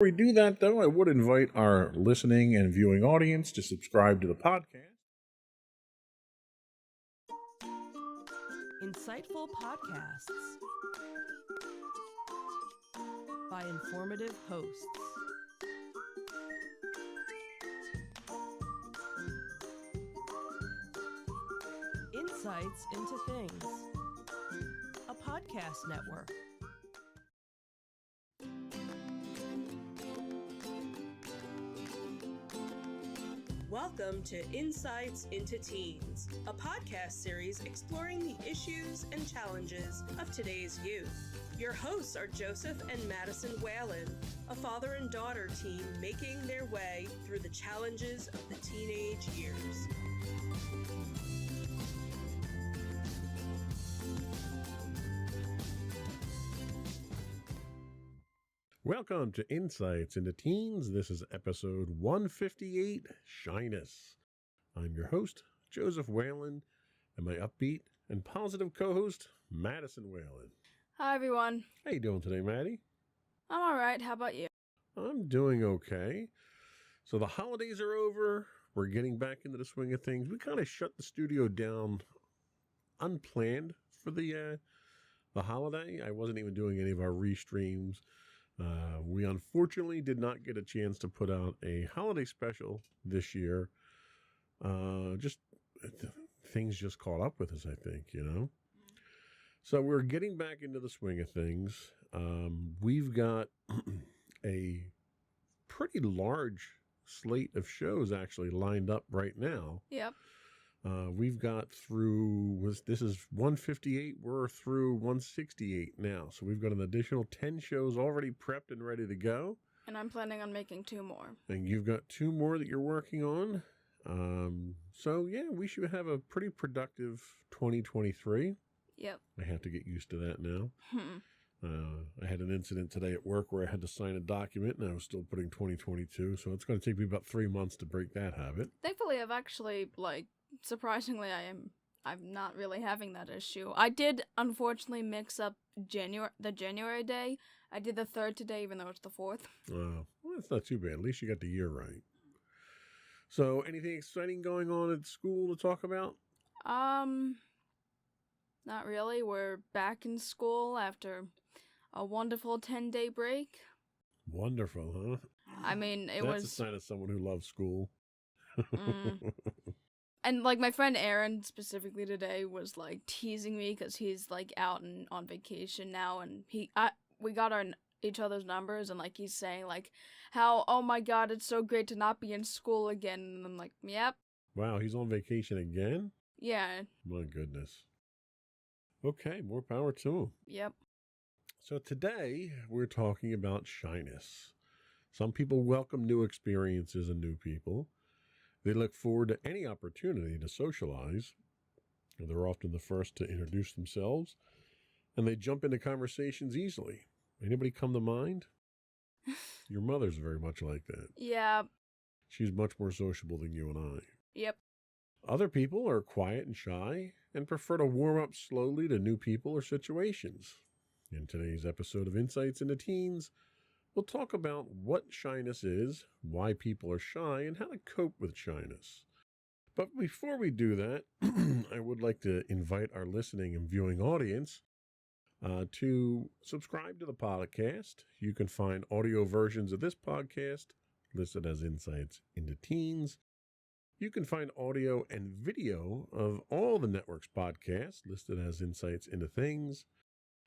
Before we do that, though, I would invite our listening and viewing audience to subscribe to the podcast. Insightful podcasts by informative hosts. Insights into Things, a podcast network. Welcome to Insights into Teens, a podcast series exploring the issues and challenges of today's youth. Your hosts are Joseph and Madison Whalen, a father and daughter team making their way through the challenges of the teenage years. Welcome to Insights into Teens. This is episode 158, Shyness. I'm your host, Joseph Whalen, and my upbeat and positive co-host, Madison Whalen. Hi, everyone. How you doing today, Maddie? I'm all right. How about you? I'm doing okay. So the holidays are over. We're getting back into the swing of things. We kind of shut the studio down unplanned for the holiday. I wasn't even doing any of our restreams. We unfortunately did not get a chance to put out a holiday special this year. Things just caught up with us, I think, So we're getting back into the swing of things. We've got a pretty large slate of shows actually lined up right now. Yep. We've got this is 158, we're through 168 now. So we've got an additional 10 shows already prepped and ready to go. And I'm planning on making 2 more. And you've got 2 more that you're working on. So yeah, we should have a pretty productive 2023. Yep. I have to get used to that now. I had an incident today at work where I had to sign a document and I was still putting 2022. So it's going to take me about 3 months to break that habit. Thankfully, I've actually, surprisingly, I'm not really having that issue. I did, unfortunately, mix up the January day. I did the 3rd today, even though it's the 4th. Well, it's not too bad. At least you got the year right. So, anything exciting going on at school to talk about? Not really. We're back in school after a wonderful 10-day break. Wonderful, huh? I mean, That's a sign of someone who loves school. And, my friend Aaron, specifically today, was, teasing me because he's, out and on vacation now, and we got each other's numbers, and, he's saying, how, oh my god, it's so great to not be in school again, and I'm like, yep. Wow, he's on vacation again? Yeah. My goodness. Okay, more power to him. Yep. So today, we're talking about shyness. Some people welcome new experiences and new people. They look forward to any opportunity to socialize. They're often the first to introduce themselves, and they jump into conversations easily. Anybody come to mind? Your mother's very much like that. Yeah. She's much more sociable than you and I. Yep. Other people are quiet and shy and prefer to warm up slowly to new people or situations. In today's episode of Insights into Teens, we'll talk about what shyness is, why people are shy, and how to cope with shyness. But before we do that, I would like to invite our listening and viewing audience to subscribe to the podcast. You can find audio versions of this podcast listed as Insights into Teens. You can find audio and video of all the network's podcasts listed as Insights into Things.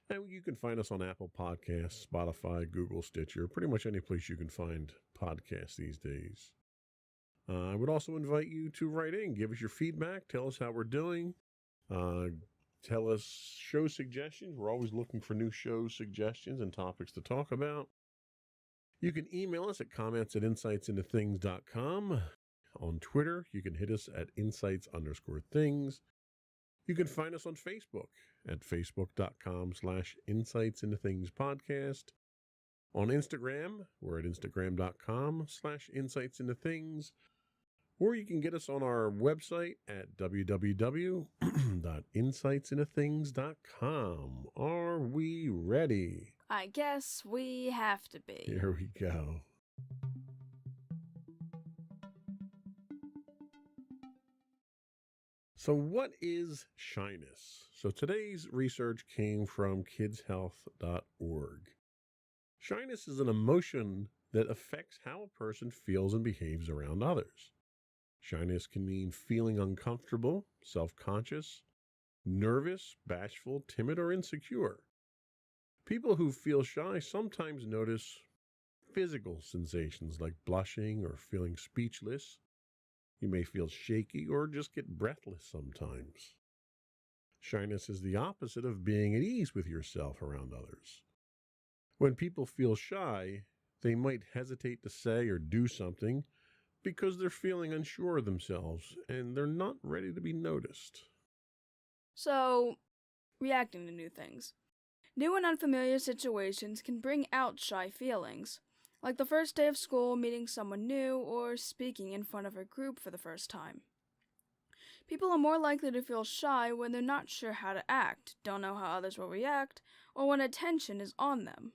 And you can find us on Apple Podcasts, Spotify, Google, Stitcher, pretty much any place you can find podcasts these days. I would also invite you to write in, give us your feedback, tell us how we're doing, tell us show suggestions. We're always looking for new show suggestions and topics to talk about. You can email us at comments@insightsintothings.com. On Twitter, you can hit us at insights_things. You can find us on Facebook at facebook.com/insightsintothingspodcast. On Instagram, we're at instagram.com/insightsintothings. Or you can get us on our website at www.insightsintothings.com. Are we ready? I guess we have to be. Here we go. So what is shyness? So today's research came from kidshealth.org. Shyness is an emotion that affects how a person feels and behaves around others. Shyness can mean feeling uncomfortable, self-conscious, nervous, bashful, timid, or insecure. People who feel shy sometimes notice physical sensations like blushing or feeling speechless. You may feel shaky or just get breathless sometimes. Shyness is the opposite of being at ease with yourself around others. When people feel shy, they might hesitate to say or do something because they're feeling unsure of themselves and they're not ready to be noticed. So, reacting to new things. New and unfamiliar situations can bring out shy feelings, like the first day of school, meeting someone new, or speaking in front of a group for the first time. People are more likely to feel shy when they're not sure how to act, don't know how others will react, or when attention is on them.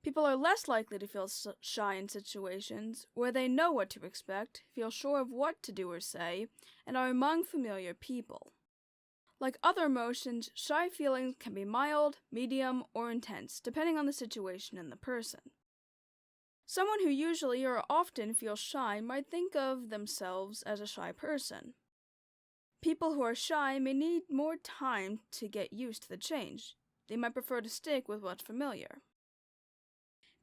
People are less likely to feel shy in situations where they know what to expect, feel sure of what to do or say, and are among familiar people. Like other emotions, shy feelings can be mild, medium, or intense, depending on the situation and the person. Someone who usually or often feels shy might think of themselves as a shy person. People who are shy may need more time to get used to the change. They might prefer to stick with what's familiar.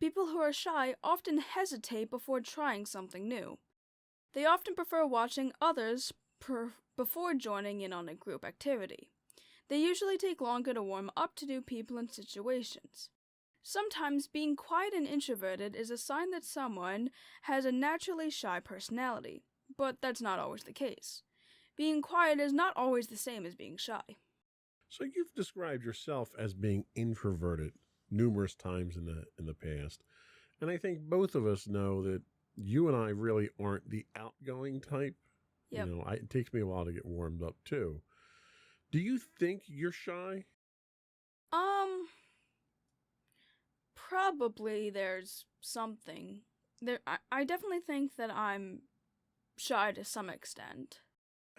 People who are shy often hesitate before trying something new. They often prefer watching others before joining in on a group activity. They usually take longer to warm up to new people and situations. Sometimes being quiet and introverted is a sign that someone has a naturally shy personality, but that's not always the case. Being quiet is not always the same as being shy. So you've described yourself as being introverted numerous times in the past. And I think both of us know that you and I really aren't the outgoing type. Yep. You know, it takes me a while to get warmed up too. Do you think you're shy? Probably there's something. I definitely think that I'm shy to some extent.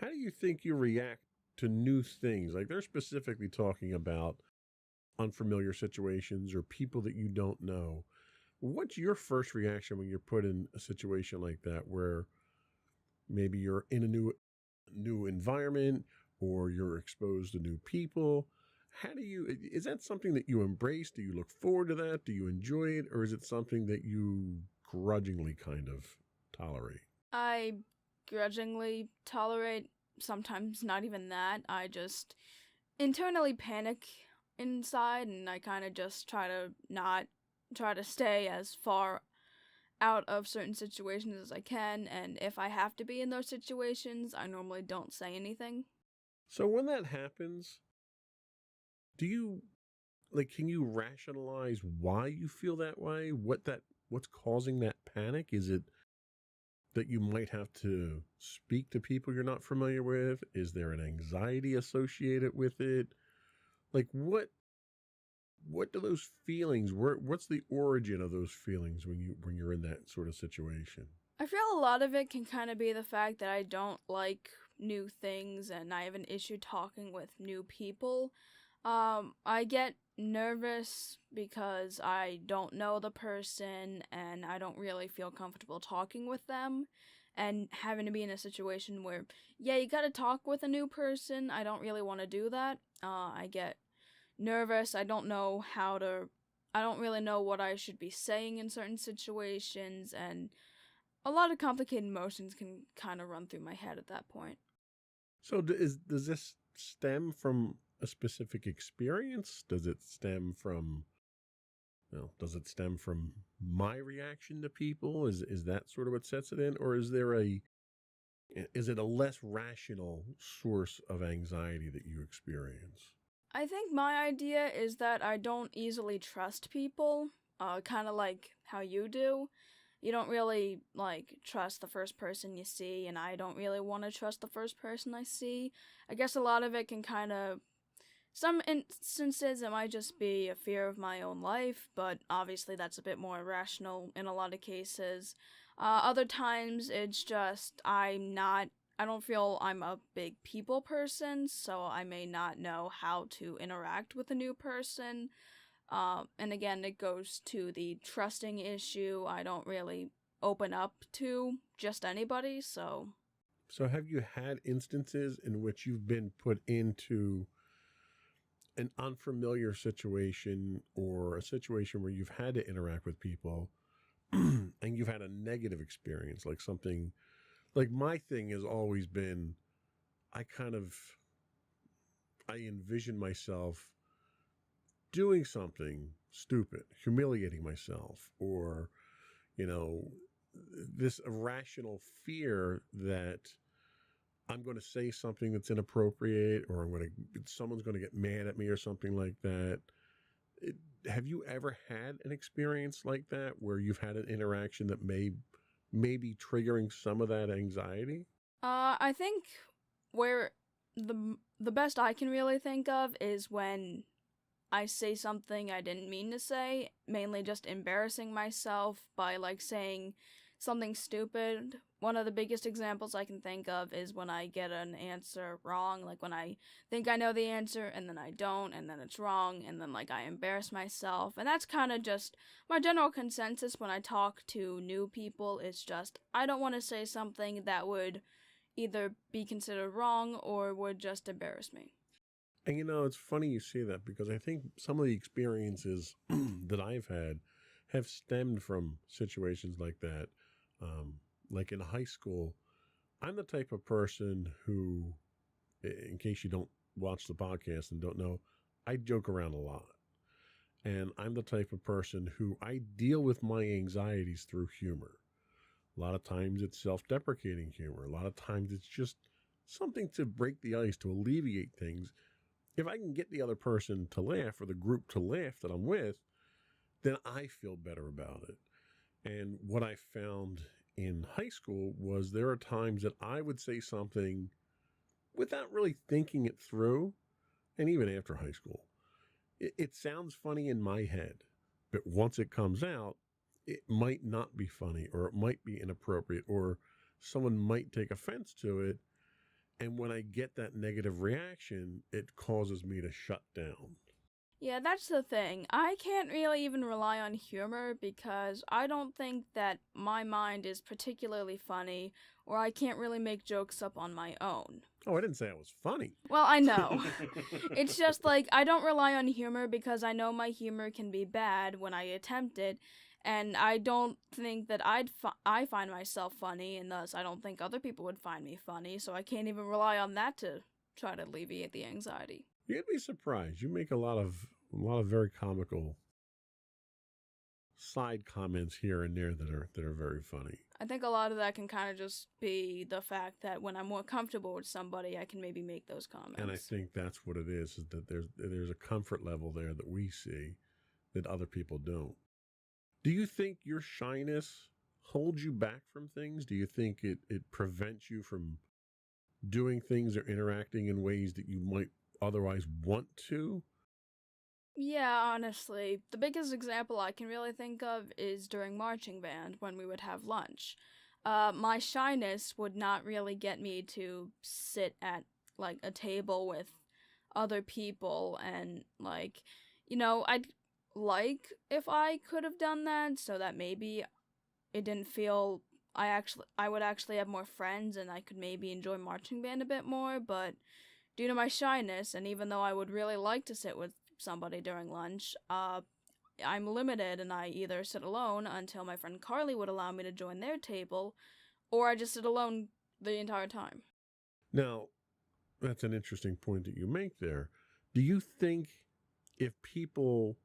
How do you think you react to new things? Like they're specifically talking about unfamiliar situations or people that you don't know. What's your first reaction when you're put in a situation like that where maybe you're in a new environment or you're exposed to new people? Is that something that you embrace? Do you look forward to that? Do you enjoy it? Or is it something that you grudgingly kind of tolerate? I grudgingly tolerate, sometimes not even that. I just internally panic inside and I kind of just try to stay as far out of certain situations as I can, and if I have to be in those situations, I normally don't say anything. So when that happens, can you rationalize why you feel that way? What's causing that panic? Is it that you might have to speak to people you're not familiar with? Is there an anxiety associated with it? Like what do those feelings, what's the origin of those feelings when you're in that sort of situation? I feel a lot of it can kind of be the fact that I don't like new things and I have an issue talking with new people. I get nervous because I don't know the person and I don't really feel comfortable talking with them, and having to be in a situation where, yeah, you gotta talk with a new person, I don't really want to do that. I get nervous. I don't really know what I should be saying in certain situations, and a lot of complicated emotions can kind of run through my head at that point. So does this stem from a specific experience? Does it stem from my reaction to people? Is that sort of what sets it in? Or is it a less rational source of anxiety that you experience? I think my idea is that I don't easily trust people, kind of like how you do. You don't really, trust the first person you see, and I don't really want to trust the first person I see. I guess a lot of it can kind of Some instances it might just be a fear of my own life, but obviously that's a bit more irrational in a lot of cases. Other times it's just I don't feel I'm a big people person, so I may not know how to interact with a new person. And again, it goes to the trusting issue. I don't really open up to just anybody, so. So have you had instances in which you've been put into an unfamiliar situation or a situation where you've had to interact with people and you've had a negative experience, like something like my thing has always been I envision myself doing something stupid, humiliating myself, or, you know, this irrational fear that I'm going to say something that's inappropriate, or someone's going to get mad at me or something like that. Have you ever had an experience like that where you've had an interaction that may be triggering some of that anxiety? I think where the best I can really think of is when I say something I didn't mean to say, mainly just embarrassing myself by like saying something stupid. One of the biggest examples I can think of is when I get an answer wrong, like when I think I know the answer and then I don't, and then it's wrong, and then like I embarrass myself. And that's kind of just my general consensus when I talk to new people. It's just I don't want to say something that would either be considered wrong or would just embarrass me. And it's funny you say that, because I think some of the experiences that I've had have stemmed from situations like that. Like in high school, I'm the type of person who, in case you don't watch the podcast and don't know, I joke around a lot. And I'm the type of person who I deal with my anxieties through humor. A lot of times it's self-deprecating humor. A lot of times it's just something to break the ice, to alleviate things. If I can get the other person to laugh, or the group to laugh that I'm with, then I feel better about it. And what I found in high school was there are times that I would say something without really thinking it through. And even after high school, it sounds funny in my head, but once it comes out, it might not be funny, or it might be inappropriate, or someone might take offense to it. And when I get that negative reaction, it causes me to shut down. Yeah, that's the thing. I can't really even rely on humor because I don't think that my mind is particularly funny, or I can't really make jokes up on my own. Oh, I didn't say I was funny. Well, I know. It's just like I don't rely on humor because I know my humor can be bad when I attempt it, and I don't think that I find myself funny, and thus I don't think other people would find me funny, so I can't even rely on that to try to alleviate the anxiety. You'd be surprised. You make a lot of very comical side comments here and there that are very funny. I think a lot of that can kind of just be the fact that when I'm more comfortable with somebody, I can maybe make those comments. And I think that's what it is that there's a comfort level there that we see that other people don't. Do you think your shyness holds you back from things? Do you think it prevents you from doing things or interacting in ways that you might otherwise want to? Yeah, honestly, the biggest example I can really think of is during marching band when we would have lunch. My shyness would not really get me to sit at like a table with other people, and like, I'd like if I could have done that so that maybe it didn't feel I would actually have more friends and I could maybe enjoy marching band a bit more, but due to my shyness, and even though I would really like to sit with somebody during lunch, I'm limited and I either sit alone until my friend Carly would allow me to join their table, or I just sit alone the entire time. Now, that's an interesting point that you make there. Do you think if people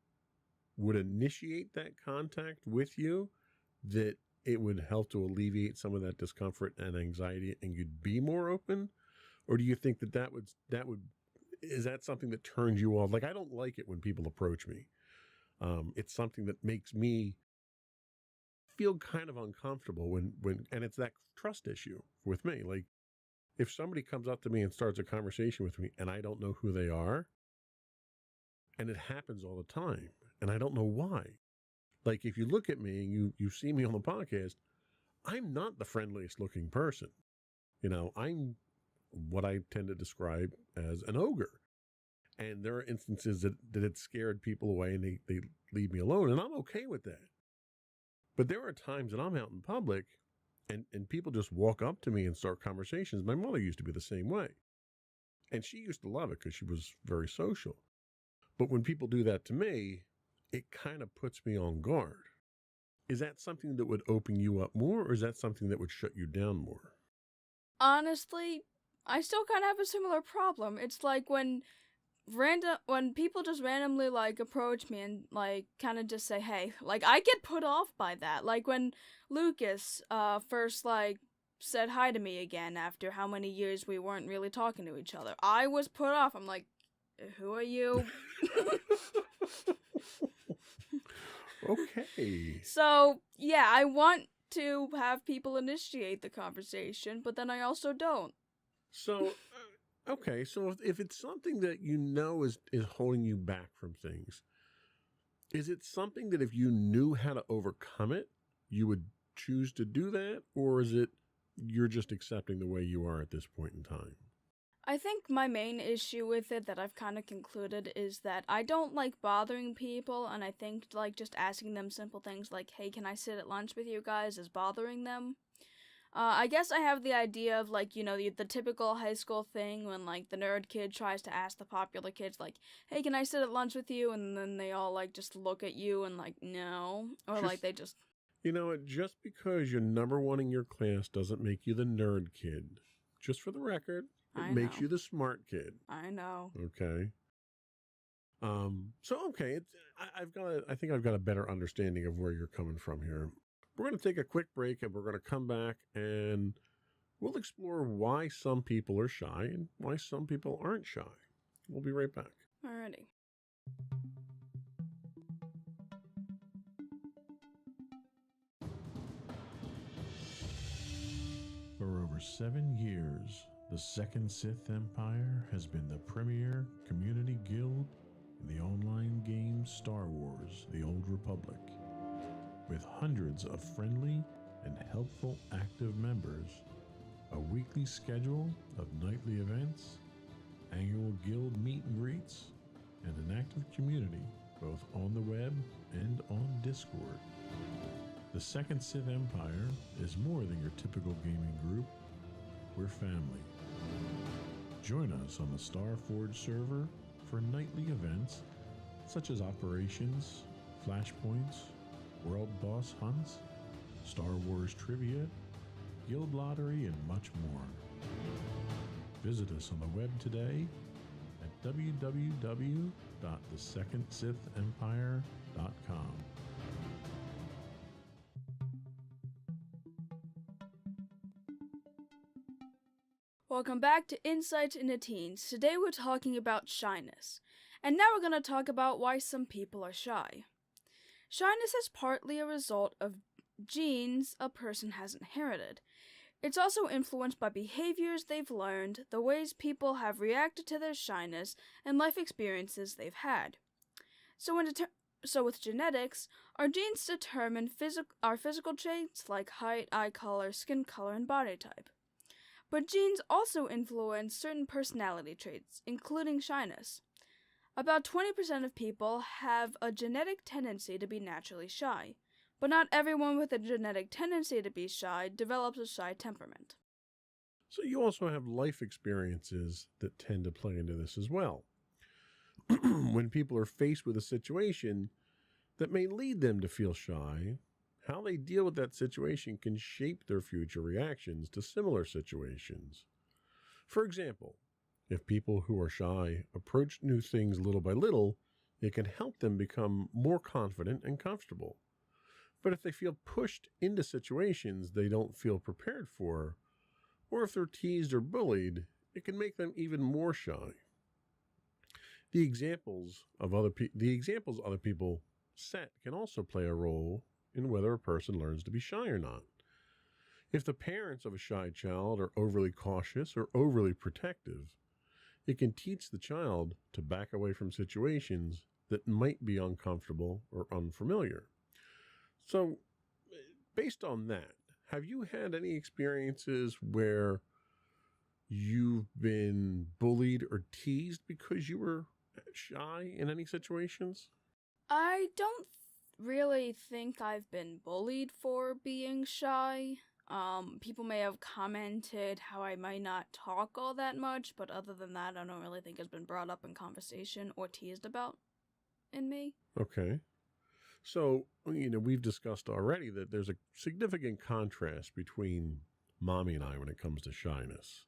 would initiate that contact with you, that it would help to alleviate some of that discomfort and anxiety and you'd be more open? Or do you think that would is that something that turns you off? Like, I don't like it when people approach me. It's something that makes me feel kind of uncomfortable and it's that trust issue with me. Like, if somebody comes up to me and starts a conversation with me and I don't know who they are, And it happens all the time. And I don't know why. Like, if you look at me and you see me on the podcast, I'm not the friendliest looking person. I'm what I tend to describe as an ogre. And there are instances that it scared people away and they leave me alone. And I'm okay with that. But there are times that I'm out in public and people just walk up to me and start conversations. My mother used to be the same way. And she used to love it because she was very social. But when people do that to me, it kind of puts me on guard. Is that something that would open you up more, or is that something that would shut you down more? Honestly, I still kind of have a similar problem. It's like when people just randomly like approach me and like kind of just say hey, like I get put off by that. Like when Lucas first like said hi to me again after how many years we weren't really talking to each other. I was put off. I'm like, who are you? Okay. So yeah, I want to have people initiate the conversation, but then I also don't. So okay, so if it's something that is holding you back from things, is it something that if you knew how to overcome it, you would choose to do that? Or is it you're just accepting the way you are at this point in time? I think my main issue with it that I've kind of concluded is that I don't like bothering people, and I think like just asking them simple things like, hey, can I sit at lunch with you guys is bothering them. I guess I have the idea of like, the typical high school thing when like the nerd kid tries to ask the popular kids like, hey, can I sit at lunch with you? And then they all like just look at you and like, no. Or like they just... You know what? Just because you're number one in your class doesn't make you the nerd kid. Just for the record, it makes you the smart kid. I know. Okay. Okay, I think I've got a better understanding of where you're coming from here. We're going to take a quick break and we're going to come back and we'll explore why some people are shy and why some people aren't shy. We'll be right back. Alrighty. For over 7 years, the Second Sith Empire has been the premier community guild in the online game Star Wars: The Old Republic. With hundreds of friendly and helpful active members, a weekly schedule of nightly events, annual guild meet and greets, and an active community both on the web and on Discord. The Second Sith Empire is more than your typical gaming group. We're family. Join us on the Starforge server for nightly events such as operations, flashpoints, world boss hunts, Star Wars trivia, guild lottery, and much more. Visit us on the web today at www.thesecondsithempire.com. Welcome back to Insights into Teens. Today we're talking about shyness. And now we're going to talk about why some people are shy. Shyness is partly a result of genes a person has inherited. It's also influenced by behaviors they've learned, the ways people have reacted to their shyness, and life experiences they've had. So with genetics, our genes determine our physical traits like height, eye color, skin color, and body type. But genes also influence certain personality traits, including shyness. About 20% of people have a genetic tendency to be naturally shy, but not everyone with a genetic tendency to be shy develops a shy temperament. So you also have life experiences that tend to play into this as well. When people are faced with a situation that may lead them to feel shy, how they deal with that situation can shape their future reactions to similar situations. For example, if people who are shy approach new things little by little, it can help them become more confident and comfortable. But if they feel pushed into situations they don't feel prepared for, or if they're teased or bullied, it can make them even more shy. The examples other people set can also play a role in whether a person learns to be shy or not. If the parents of a shy child are overly cautious or overly protective, it can teach the child to back away from situations that might be uncomfortable or unfamiliar. So, based on that, have you had any experiences where you've been bullied or teased because you were shy in any situations? I don't really think I've been bullied for being shy. People may have commented how I might not talk all that much, but other than that, I don't really think it's been brought up in conversation or teased about in me. Okay. So, we've discussed already that there's a significant contrast between Mommy and I when it comes to shyness.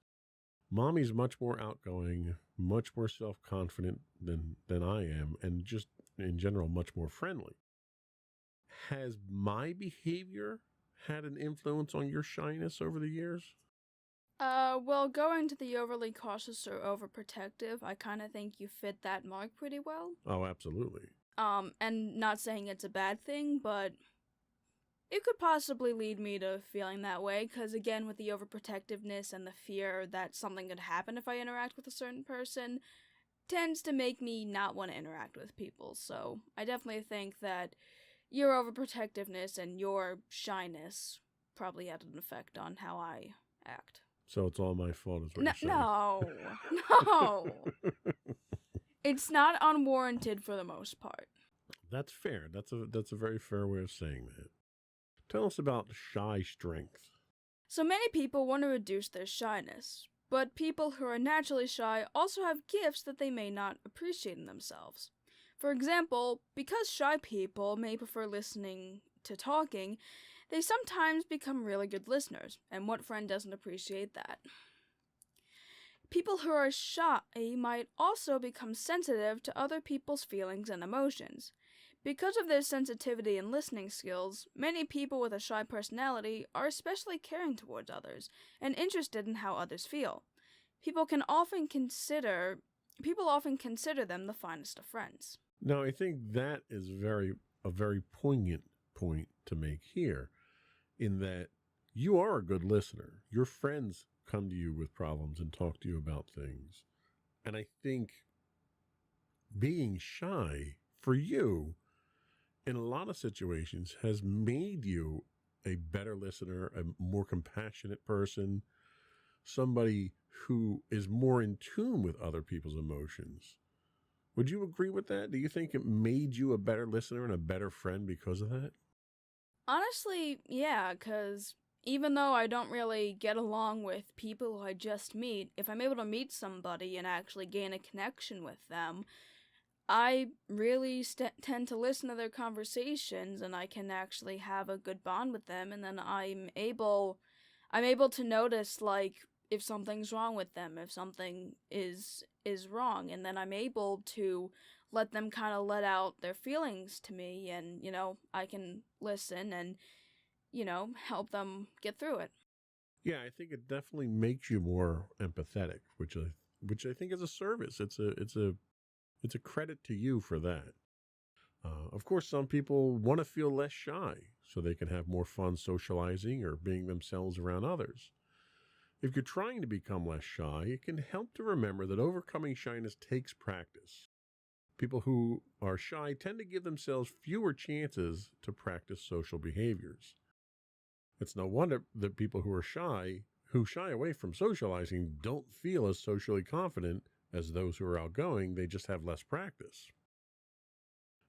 Mommy's much more outgoing, much more self-confident than I am, and just in general, much more friendly. Has my behavior had an influence on your shyness over the years? Well, going to the overly cautious or overprotective, I kind of think you fit that mark pretty well. Oh, absolutely. And not saying it's a bad thing, but it could possibly lead me to feeling that way, because again, with the overprotectiveness and the fear that something could happen if I interact with a certain person, tends to make me not want to interact with people. So I definitely think that your overprotectiveness and your shyness probably had an effect on how I act. So it's all my fault, is what you're saying. No. It's not unwarranted for the most part. That's fair. That's a very fair way of saying that. Tell us about shy strength. So many people want to reduce their shyness, but people who are naturally shy also have gifts that they may not appreciate in themselves. For example, because shy people may prefer listening to talking, they sometimes become really good listeners, and what friend doesn't appreciate that? People who are shy might also become sensitive to other people's feelings and emotions. Because of their sensitivity and listening skills, many people with a shy personality are especially caring towards others and interested in how others feel. People often consider them the finest of friends. Now, I think that is a very poignant point to make here, in that you are a good listener. Your friends come to you with problems and talk to you about things. And I think being shy for you in a lot of situations has made you a better listener, a more compassionate person, somebody who is more in tune with other people's emotions. Would you agree with that? Do you think it made you a better listener and a better friend because of that? Honestly, yeah, because even though I don't really get along with people who I just meet, if I'm able to meet somebody and actually gain a connection with them, I really tend to listen to their conversations, and I can actually have a good bond with them, and then I'm able to notice, like, if something's wrong with them, if something is wrong, and then I'm able to let them kind of let out their feelings to me, and, I can listen and, help them get through it. Yeah, I think it definitely makes you more empathetic, which I think is a service. It's a credit to you for that. Of course, some people want to feel less shy so they can have more fun socializing or being themselves around others. If you're trying to become less shy, it can help to remember that overcoming shyness takes practice. People who are shy tend to give themselves fewer chances to practice social behaviors. It's no wonder that people who shy away from socializing don't feel as socially confident as those who are outgoing. They just have less practice.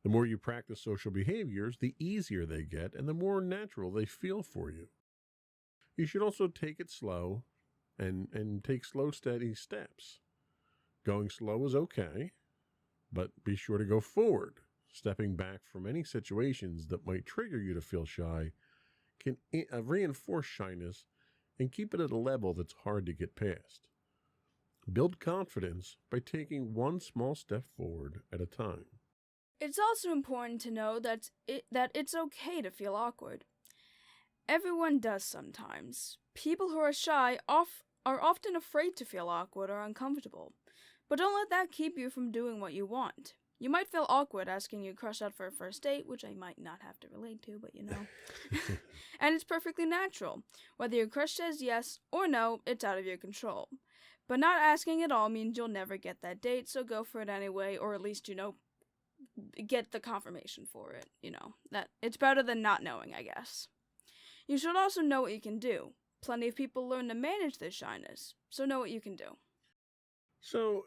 The more you practice social behaviors, the easier they get and the more natural they feel for you. You should also take it slow and take slow, steady steps. Going slow is okay, but be sure to go forward. Stepping back from any situations that might trigger you to feel shy can reinforce shyness and keep it at a level that's hard to get past. Build confidence by taking one small step forward at a time. It's also important to know that it's okay to feel awkward. Everyone does sometimes. People who are shy are often afraid to feel awkward or uncomfortable. But don't let that keep you from doing what you want. You might feel awkward asking your crush out for a first date, which I might not have to relate to, but And it's perfectly natural. Whether your crush says yes or no, it's out of your control. But not asking at all means you'll never get that date, so go for it anyway, or at least, get the confirmation for it, that it's better than not knowing, I guess. You should also know what you can do. Plenty of people learn to manage their shyness, so know what you can do. So,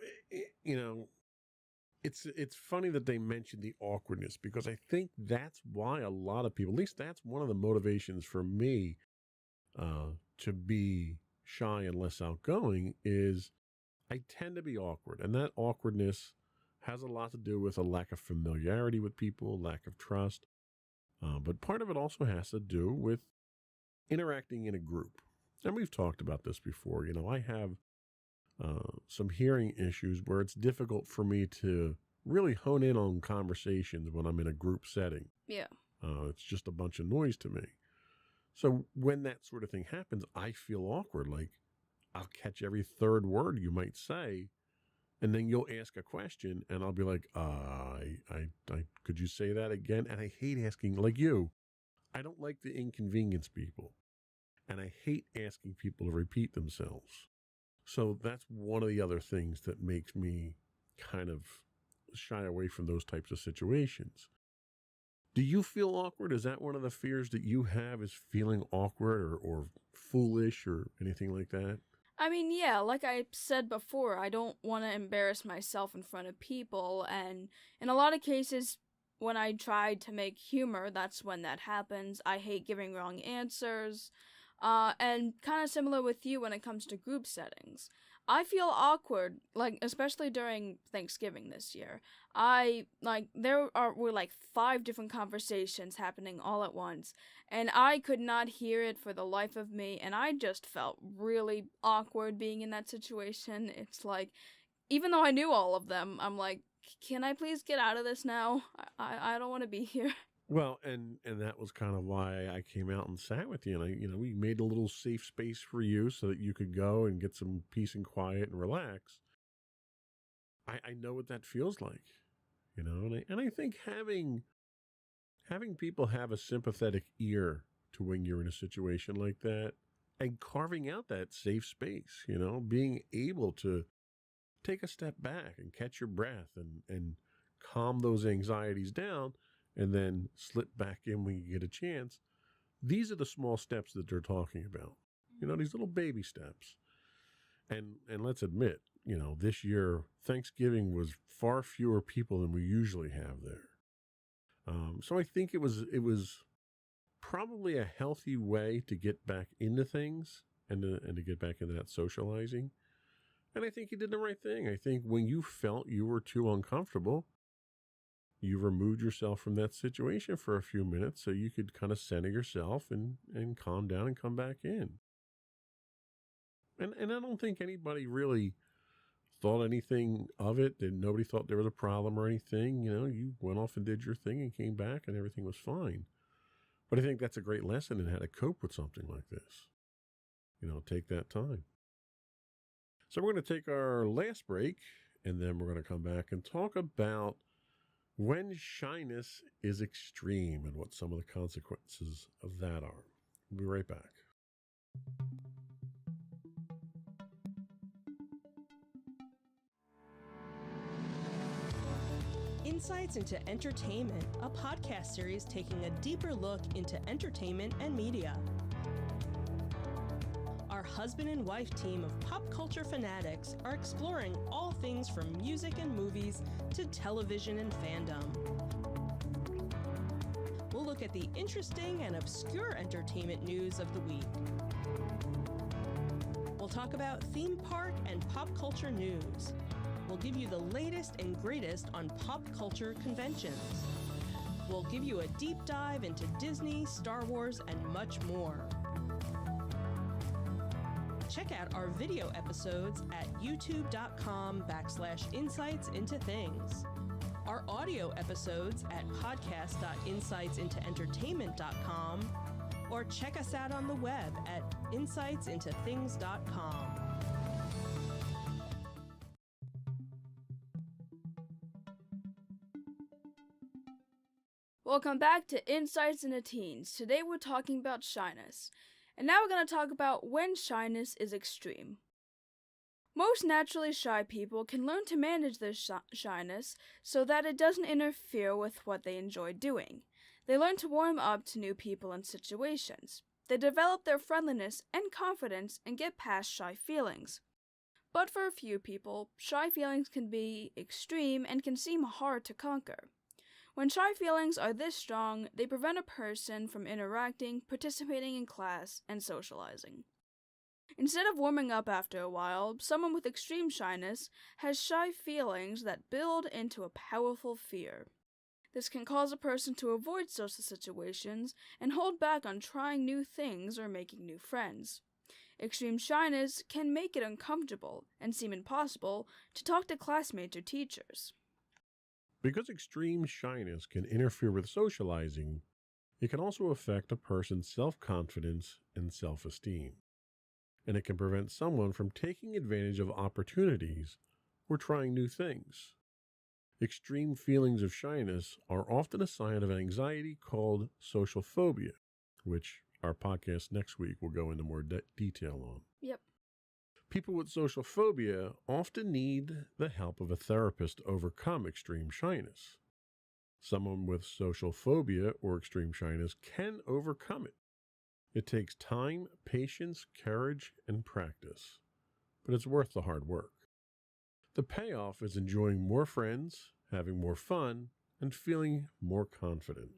it's funny that they mentioned the awkwardness, because I think that's why a lot of people, at least that's one of the motivations for me to be shy and less outgoing, is I tend to be awkward. And that awkwardness has a lot to do with a lack of familiarity with people, lack of trust. But part of it also has to do with interacting in a group. And we've talked about this before. I have some hearing issues where it's difficult for me to really hone in on conversations when I'm in a group setting. Yeah. It's just a bunch of noise to me. So when that sort of thing happens, I feel awkward. Like, I'll catch every third word you might say, and then you'll ask a question, and I'll be like, I could you say that again? And I hate asking, like you. I don't like to inconvenience people, and I hate asking people to repeat themselves. So that's one of the other things that makes me kind of shy away from those types of situations. Do you feel awkward? Is that one of the fears that you have, is feeling awkward or foolish or anything like that? I mean, yeah, like I said before, I don't want to embarrass myself in front of people, and in a lot of cases, when I try to make humor, that's when that happens. I hate giving wrong answers, and kind of similar with you when it comes to group settings. I feel awkward, especially during Thanksgiving this year. There were 5 different conversations happening all at once, and I could not hear it for the life of me, and I just felt really awkward being in that situation. It's like, even though I knew all of them, I'm like, can I please get out of this now? I don't want to be here. Well, and that was kind of why I came out and sat with you. And we made a little safe space for you so that you could go and get some peace and quiet and relax. I know what that feels like, and I think having people have a sympathetic ear to when you're in a situation like that, and carving out that safe space, being able to take a step back and catch your breath and calm those anxieties down, and then slip back in when you get a chance. These are the small steps that they're talking about. These little baby steps. And let's admit, this year, Thanksgiving was far fewer people than we usually have there. So I think it was probably a healthy way to get back into things and to get back into that socializing. And I think you did the right thing. I think when you felt you were too uncomfortable, you removed yourself from that situation for a few minutes so you could kind of center yourself and calm down and come back in. And I don't think anybody really thought anything of it, and nobody thought there was a problem or anything. You went off and did your thing and came back and everything was fine. But I think that's a great lesson in how to cope with something like this. Take that time. So we're going to take our last break, and then we're going to come back and talk about when shyness is extreme and what some of the consequences of that are. We'll be right back. Insights into Entertainment, a podcast series taking a deeper look into entertainment and media. Our husband and wife team of pop culture fanatics are exploring all things from music and movies to television and fandom. We'll look at the interesting and obscure entertainment news of the week. We'll talk about theme park and pop culture news. We'll give you the latest and greatest on pop culture conventions. We'll give you a deep dive into Disney, Star Wars, and much more. Check out our video episodes at youtube.com/insightsintothings. Our audio episodes at podcast.insightsintoentertainment.com, or check us out on the web at insightsintothings.com. Welcome back to Insights into Teens. Today we're talking about shyness. And now we're going to talk about when shyness is extreme. Most naturally shy people can learn to manage their shyness so that it doesn't interfere with what they enjoy doing. They learn to warm up to new people and situations. They develop their friendliness and confidence and get past shy feelings. But for a few people, shy feelings can be extreme and can seem hard to conquer. When shy feelings are this strong, they prevent a person from interacting, participating in class, and socializing. Instead of warming up after a while, someone with extreme shyness has shy feelings that build into a powerful fear. This can cause a person to avoid social situations and hold back on trying new things or making new friends. Extreme shyness can make it uncomfortable and seem impossible to talk to classmates or teachers. Because extreme shyness can interfere with socializing, it can also affect a person's self-confidence and self-esteem. And it can prevent someone from taking advantage of opportunities or trying new things. Extreme feelings of shyness are often a sign of anxiety called social phobia, which our podcast next week will go into more detail on. Yep. People with social phobia often need the help of a therapist to overcome extreme shyness. Someone with social phobia or extreme shyness can overcome it. It takes time, patience, courage, and practice, but it's worth the hard work. The payoff is enjoying more friends, having more fun, and feeling more confident.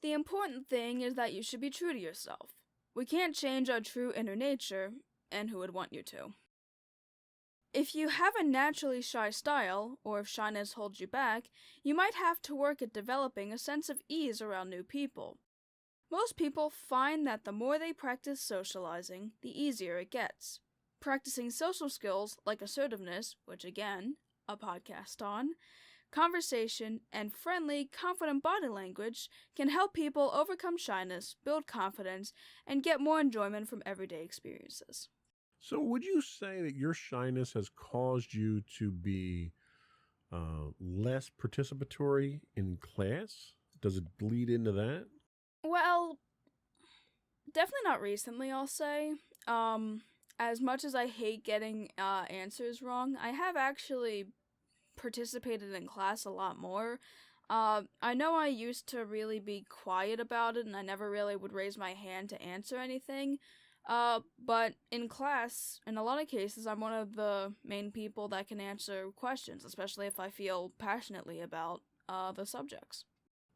The important thing is that you should be true to yourself. We can't change our true inner nature, and who would want you to? If you have a naturally shy style, or if shyness holds you back, you might have to work at developing a sense of ease around new people. Most people find that the more they practice socializing, the easier it gets. Practicing social skills like assertiveness, which again, a podcast on, conversation, and friendly, confident body language can help people overcome shyness, build confidence, and get more enjoyment from everyday experiences. So would you say that your shyness has caused you to be less participatory in class? Does it bleed into that? Well, definitely not recently, I'll say. As much as I hate getting answers wrong, I have actually participated in class a lot more. I know I used to really be quiet about it, and I never really would raise my hand to answer anything. But in class, in a lot of cases, I'm one of the main people that can answer questions, especially if I feel passionately about the subjects.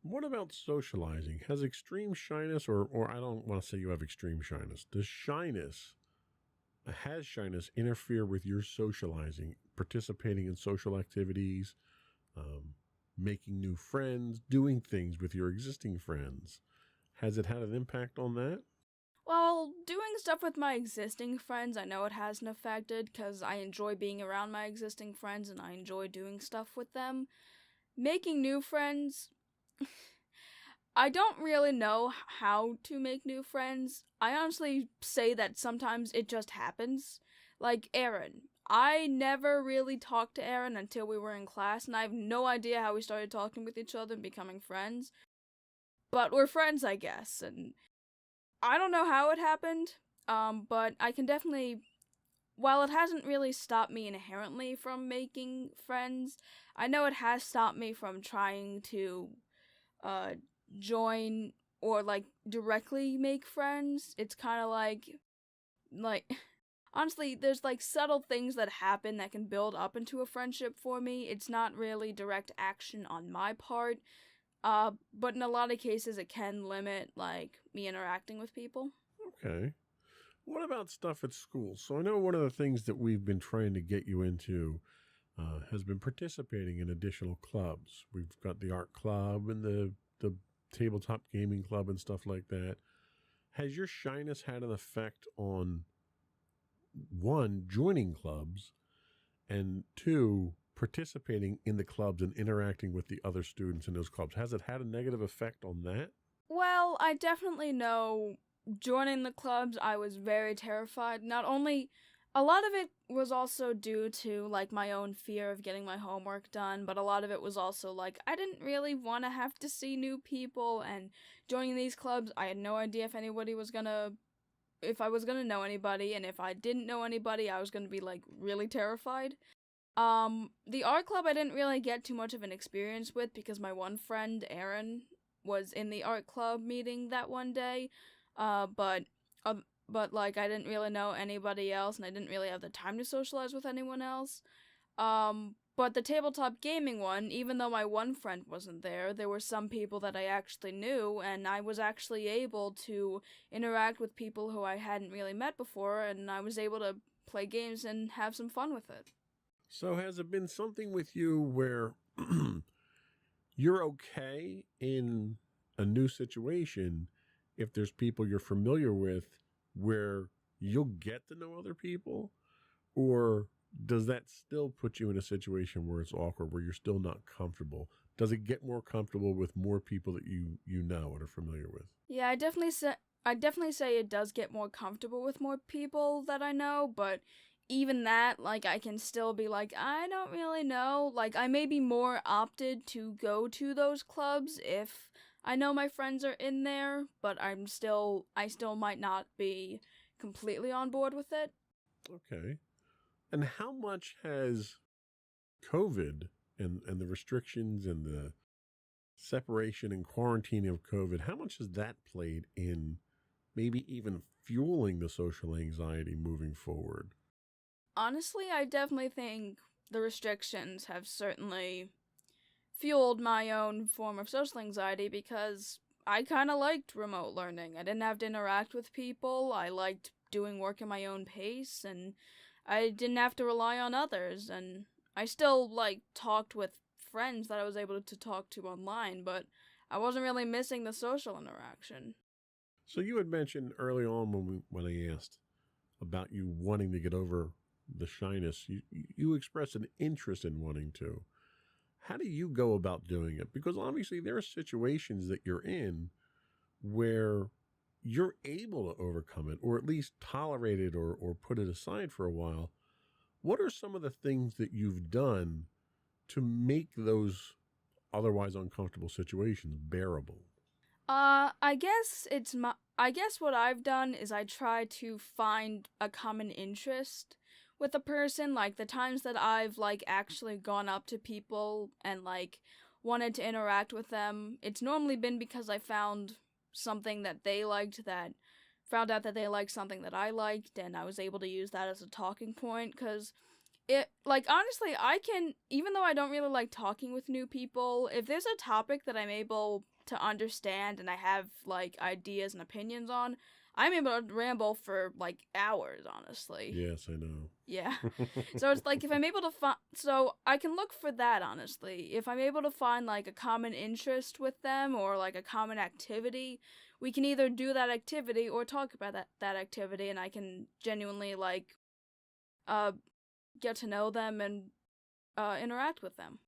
What about socializing? Has extreme shyness, or I don't want to say you have extreme shyness, has shyness interfere with your socializing, participating in social activities, making new friends, doing things with your existing friends? Has it had an impact on that? Well, doing stuff with my existing friends, I know it has an effect because I enjoy being around my existing friends and I enjoy doing stuff with them. Making new friends, I don't really know how to make new friends. I honestly say that sometimes it just happens. Like Aaron. I never really talked to Aaron until we were in class, and I have no idea how we started talking with each other and becoming friends. But we're friends, I guess, and I don't know how it happened, but I can definitely, while it hasn't really stopped me inherently from making friends, I know it has stopped me from trying to, join or, directly make friends. It's kind of like, honestly, there's, subtle things that happen that can build up into a friendship for me. It's not really direct action on my part. But in a lot of cases, it can limit, me interacting with people. Okay. What about stuff at school? So I know one of the things that we've been trying to get you into has been participating in additional clubs. We've got the art club and the tabletop gaming club and stuff like that. Has your shyness had an effect on, one, joining clubs, and two, participating in the clubs and interacting with the other students in those clubs? Has it had a negative effect on that? Well, I definitely know joining the clubs, I was very terrified. Not only, a lot of it was also due to, my own fear of getting my homework done, but a lot of it was also, I didn't really want to have to see new people, and joining these clubs, I had no idea if anybody was gonna if I was gonna know anybody, and if I didn't know anybody, I was gonna be like really terrified. The art club I didn't really get too much of an experience with because my one friend, Aaron, was in the art club meeting that one day. But like I didn't really know anybody else and I didn't really have the time to socialize with anyone else. But the tabletop gaming one, even though my one friend wasn't there, there were some people that I actually knew, and I was actually able to interact with people who I hadn't really met before, and I was able to play games and have some fun with it. So has it been something with you where you're okay in a new situation if there's people you're familiar with where you'll get to know other people? Or does that still put you in a situation where it's awkward, where you're still not comfortable? Does it get more comfortable with more people that you know and are familiar with? Yeah, I definitely say it does get more comfortable with more people that I know, but even that, like, I can still be like, I don't really know. Like, I may be more opted to go to those clubs if I know my friends are in there, but I still might not be completely on board with it. Okay. And how much has COVID and the restrictions and the separation and quarantining of COVID, how much has that played in maybe even fueling the social anxiety moving forward? Honestly, I definitely think the restrictions have certainly fueled my own form of social anxiety because I kind of liked remote learning. I didn't have to interact with people. I liked doing work at my own pace, and I didn't have to rely on others. And I still, like, talked with friends that I was able to talk to online, but I wasn't really missing the social interaction. So you had mentioned early on when I asked about you wanting to get over the shyness, you expressed an interest in wanting to. How do you go about doing it? Because obviously there are situations that you're in where you're able to overcome it, or at least tolerate it, or put it aside for a while. What are some of the things that you've done to make those otherwise uncomfortable situations bearable? I guess what I've done is I try to find a common interest with a person. Like, the times that I've, like, actually gone up to people and, like, wanted to interact with them, it's normally been because I found something that they liked, that found out that they liked something that I liked, and I was able to use that as a talking point. Because it, like, honestly, I can, even though I don't really like talking with new people, if there's a topic that I'm able to understand and I have, like, ideas and opinions on, I'm able to ramble for, like, hours, honestly. Yes, I know. Yeah. So it's like, if I'm able to find, so I can look for that, honestly. If I'm able to find, like, a common interest with them, or, like, a common activity, we can either do that activity or talk about that activity, and I can genuinely, like, get to know them and interact with them.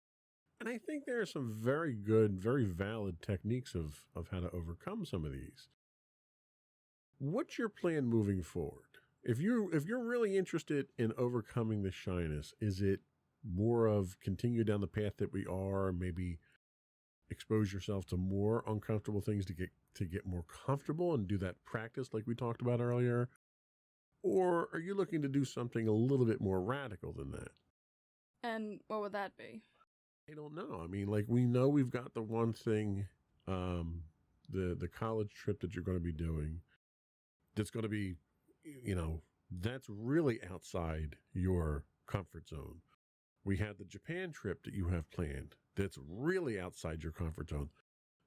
And I think there are some very good, very valid techniques of how to overcome some of these. What's your plan moving forward? If you're really interested in overcoming the shyness, is it more of continue down the path that we are, maybe expose yourself to more uncomfortable things to get more comfortable and do that practice like we talked about earlier? Or are you looking to do something a little bit more radical than that? And what would that be? I don't know. I mean, like, we know we've got the one thing, the college trip that you're going to be doing, that's going to be, that's really outside your comfort zone. We had the Japan trip that you have planned that's really outside your comfort zone.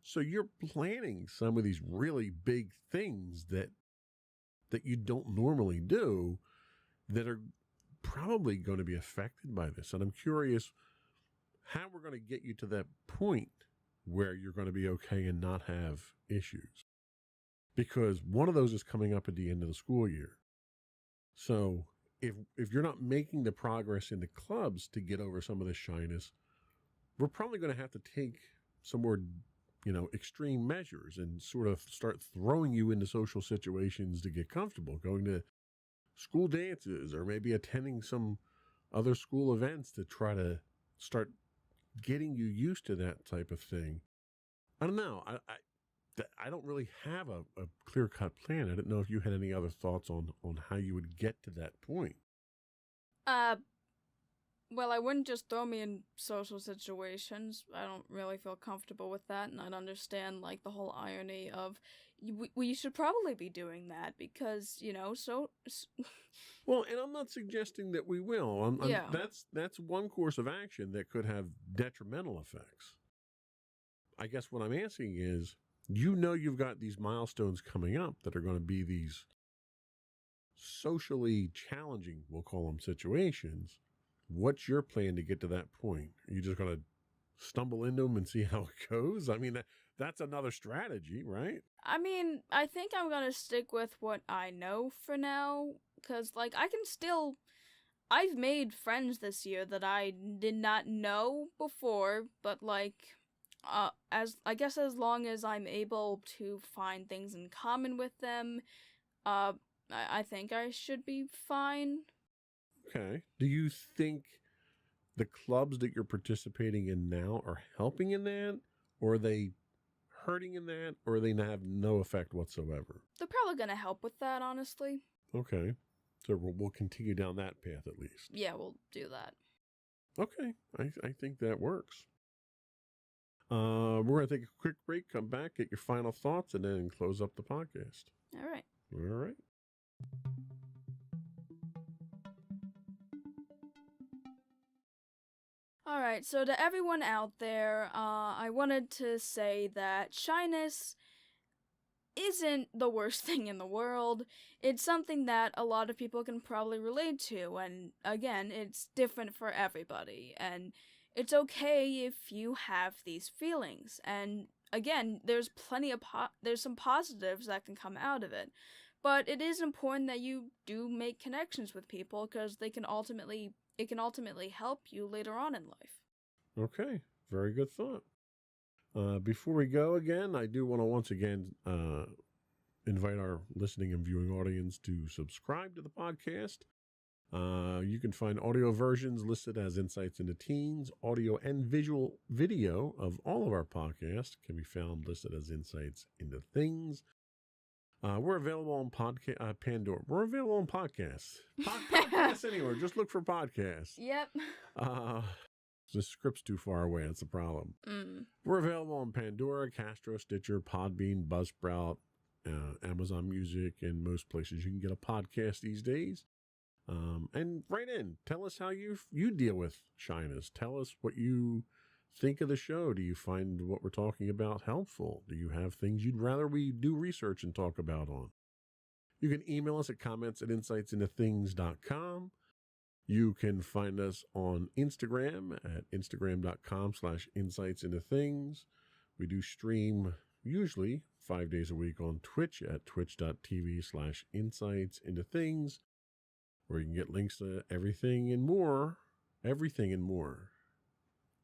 So you're planning some of these really big things that you don't normally do, that are probably going to be affected by this. And I'm curious how we're going to get you to that point where you're going to be okay and not have issues. Because one of those is coming up at the end of the school year. So if you're not making the progress in the clubs to get over some of the shyness, we're probably going to have to take some more, extreme measures and sort of start throwing you into social situations to get comfortable, going to school dances or maybe attending some other school events to try to start getting you used to that type of thing. I don't know. I don't really have a clear-cut plan. I didn't know if you had any other thoughts on how you would get to that point. Well, I wouldn't just throw me in social situations. I don't really feel comfortable with that, and I'd understand, like, the whole irony of, we should probably be doing that, because, you know, Well, and I'm not suggesting that we will. Yeah. That's one course of action that could have detrimental effects. I guess what I'm asking is, you know you've got these milestones coming up that are going to be these socially challenging, we'll call them, situations. What's your plan to get to that point? Are you just going to stumble into them and see how it goes? I mean, that's another strategy, right? I mean, I think I'm gonna stick with what I know for now, because, like, I've made friends this year that I did not know before, but, like, as long as I'm able to find things in common with them, I think I should be fine. Okay. Do you think the clubs that you're participating in now are helping in that? Or are they hurting in that? Or they have no effect whatsoever? They're probably gonna help with that, honestly. Okay. So we'll continue down that path at least. Yeah, we'll do that. Okay. I think that works. We're going to take a quick break, come back, get your final thoughts, and then close up the podcast. All right. All right. Alright, so to everyone out there, I wanted to say that shyness isn't the worst thing in the world. It's something that a lot of people can probably relate to, and again, it's different for everybody, and it's okay if you have these feelings, and again, there's some positives that can come out of it, but it is important that you do make connections with people, because it can ultimately help you later on in life. Okay, very good thought. Before we go again, I do want to once again invite our listening and viewing audience to subscribe to the podcast. You can find audio versions listed as Insights into Teens. Audio and visual video of all of our podcasts can be found listed as Insights into Things. We're available on Pandora. We're available on podcasts. Podcasts anywhere. Just look for podcasts. Yep. The script's too far away. That's the problem. We're available on Pandora, Castro, Stitcher, Podbean, Buzzsprout, Amazon Music, and most places you can get a podcast these days. And write in. Tell us how you deal with shyness. Tell us what you think of the show. Do you find what we're talking about helpful? Do you have things you'd rather we do research and talk about on? You can email us at comments@insightsintothings.com. You can find us on Instagram at instagram.com/insightsintothings. We do stream usually 5 days a week on Twitch at twitch.tv/insightsintothings, where you can get links to everything and more. Everything and more.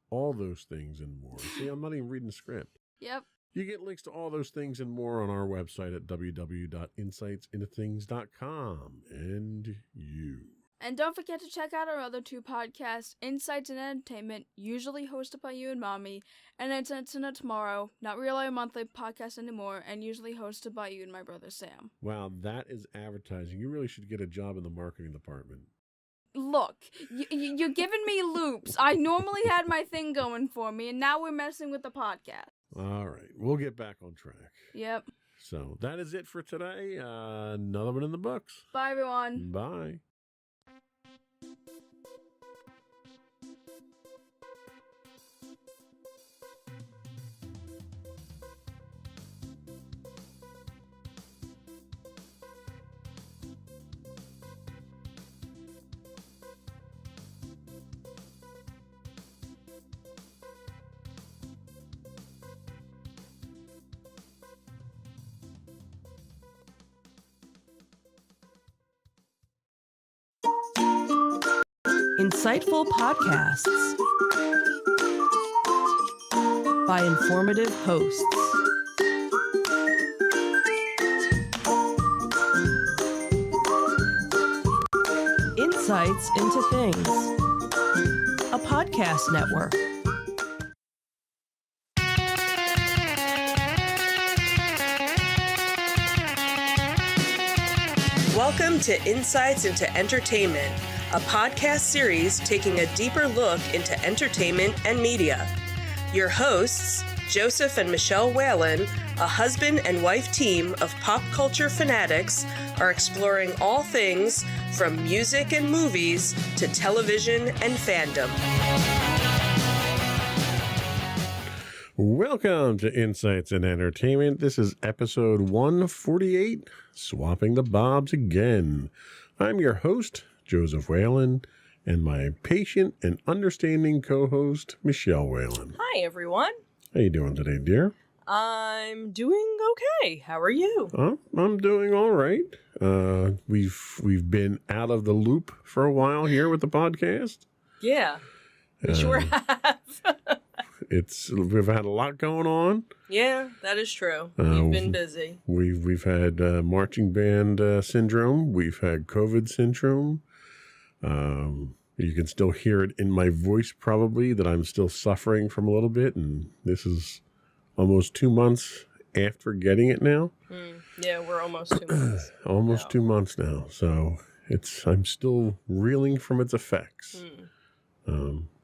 All those things and more. See, I'm not even reading the script. Yep. You get links to all those things and more on our website at www.insightsintothings.com. And you. And don't forget to check out our other two podcasts, Insights and Entertainment, usually hosted by you and Mommy, and Insights into Tomorrow, not really a monthly podcast anymore, and usually hosted by you and my brother Sam. Wow, that is advertising. You really should get a job in the marketing department. Look, you're giving me loops. I normally had my thing going for me, and now we're messing with the podcast. All right, we'll get back on track. Yep. So that is it for today. Another one in the books. Bye, everyone. Bye. Insightful podcasts by informative hosts. Insights into Things, a podcast network. Welcome to Insights into Entertainment, a podcast series taking a deeper look into entertainment and media. Your hosts, Joseph and Michelle Whalen, a husband and wife team of pop culture fanatics, are exploring all things from music and movies to television and fandom. Welcome to Insights in Entertainment. This is episode 148, Swapping the Bobs Again. I'm your host, Joseph Whalen, and my patient and understanding co-host, Michelle Whalen. Hi, everyone. How you doing today, dear? I'm doing okay. How are you? I'm doing all right. We've been out of the loop for a while here with the podcast. Yeah, we sure have. We've had a lot going on. Yeah, that is true. We've been busy. We've had marching band syndrome. We've had COVID syndrome. You can still hear it in my voice probably that I'm still suffering from a little bit, and this is almost 2 months after getting it now. Yeah, we're almost 2 months. Almost now. 2 months now. So I'm still reeling from its effects.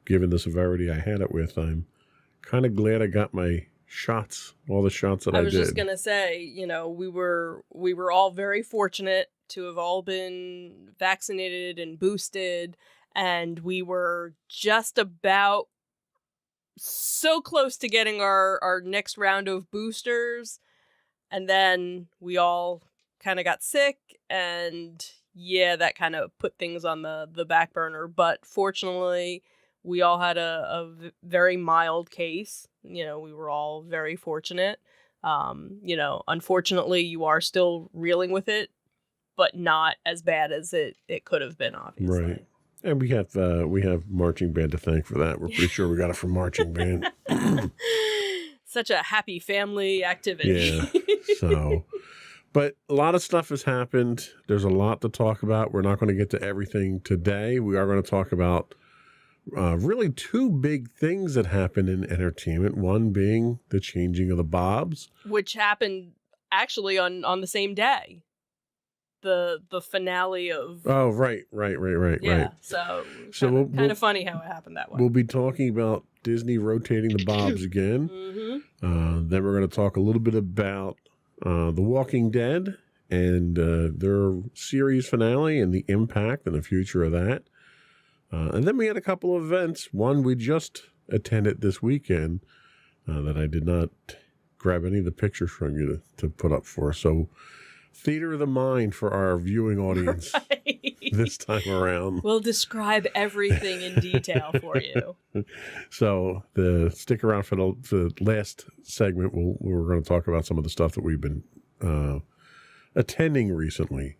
Given the severity I had it with, I'm kind of glad I got my shots, all the shots that I did. I was just gonna say, we were all very fortunate to have all been vaccinated and boosted, and we were just about so close to getting our next round of boosters, and then we all kind of got sick, and yeah, that kind of put things on the back burner. But fortunately, we all had a very mild case. We were all very fortunate. Unfortunately, you are still reeling with it, but not as bad as it could have been, obviously. Right. And we have marching band to thank for that. We're pretty sure we got it from marching band. Such a happy family activity. Yeah. So, but a lot of stuff has happened. There's a lot to talk about. We're not going to get to everything today. We are going to talk about really two big things that happened in entertainment. One being the changing of the Bobs, which happened actually on the same day. The finale of right. Yeah, so kind of funny how it happened that way. We'll be talking about Disney rotating the Bobs again. Then we're going to talk a little bit about The Walking Dead and their series finale and the impact and the future of that. And then we had a couple of events. One we just attended this weekend that I did not grab any of the pictures from you to put up for. So theater of the mind for our viewing audience this time around. We'll describe everything in detail for you. So stick around for the last segment. We're going to talk about some of the stuff that we've been attending recently.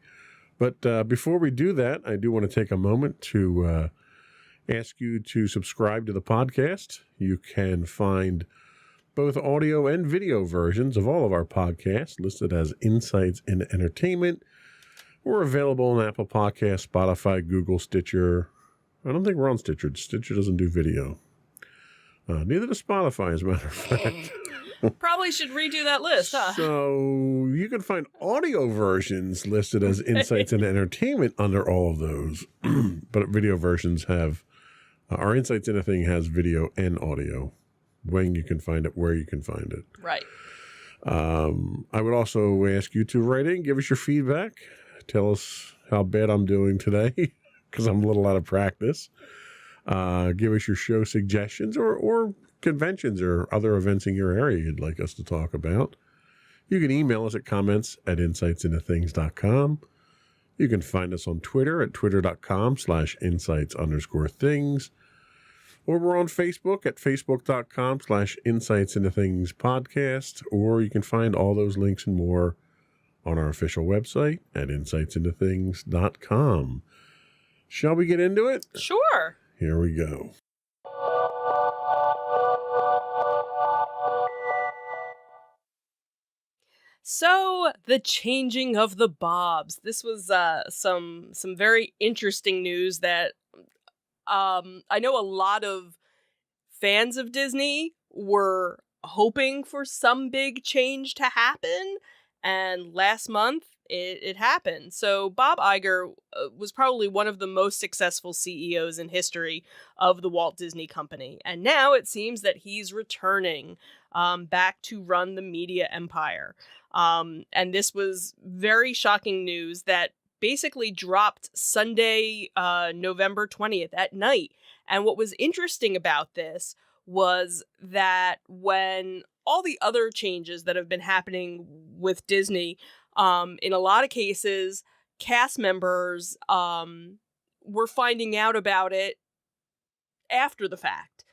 But before we do that, I do want to take a moment to ask you to subscribe to the podcast. You can find both audio and video versions of all of our podcasts listed as Insights into Entertainment. We're available on Apple Podcasts, Spotify, Google, Stitcher. I don't think we're on Stitcher. Stitcher doesn't do video. Neither does Spotify, as a matter of fact. Probably should redo that list, huh? So you can find audio versions listed as Insights into Entertainment under all of those. But video versions have, our Insights into Thing has video and audio. When you can find it, where you can find it. Right. I would also ask you to write in, give us your feedback. Tell us how bad I'm doing today, because I'm a little out of practice. Give us your show suggestions or conventions or other events in your area you'd like us to talk about. You can email us at comments@insightsintothings.com. You can find us on Twitter at twitter.com/insights_things. Or we're on Facebook at facebook.com/insightsintothingspodcast. Or you can find all those links and more on our official website at insightsintothings.com. Shall we get into it? Sure. Here we go. So, the changing of the Bobs. This was some very interesting news that I know a lot of fans of Disney were hoping for some big change to happen, And last month, it happened. So Bob Iger was probably one of the most successful CEOs in history of the Walt Disney Company. And now it seems that he's returning back to run the media empire. And this was very shocking news that basically dropped Sunday, November 20th at night. And what was interesting about this was that when all the other changes that have been happening with Disney, in a lot of cases, cast members were finding out about it after the fact.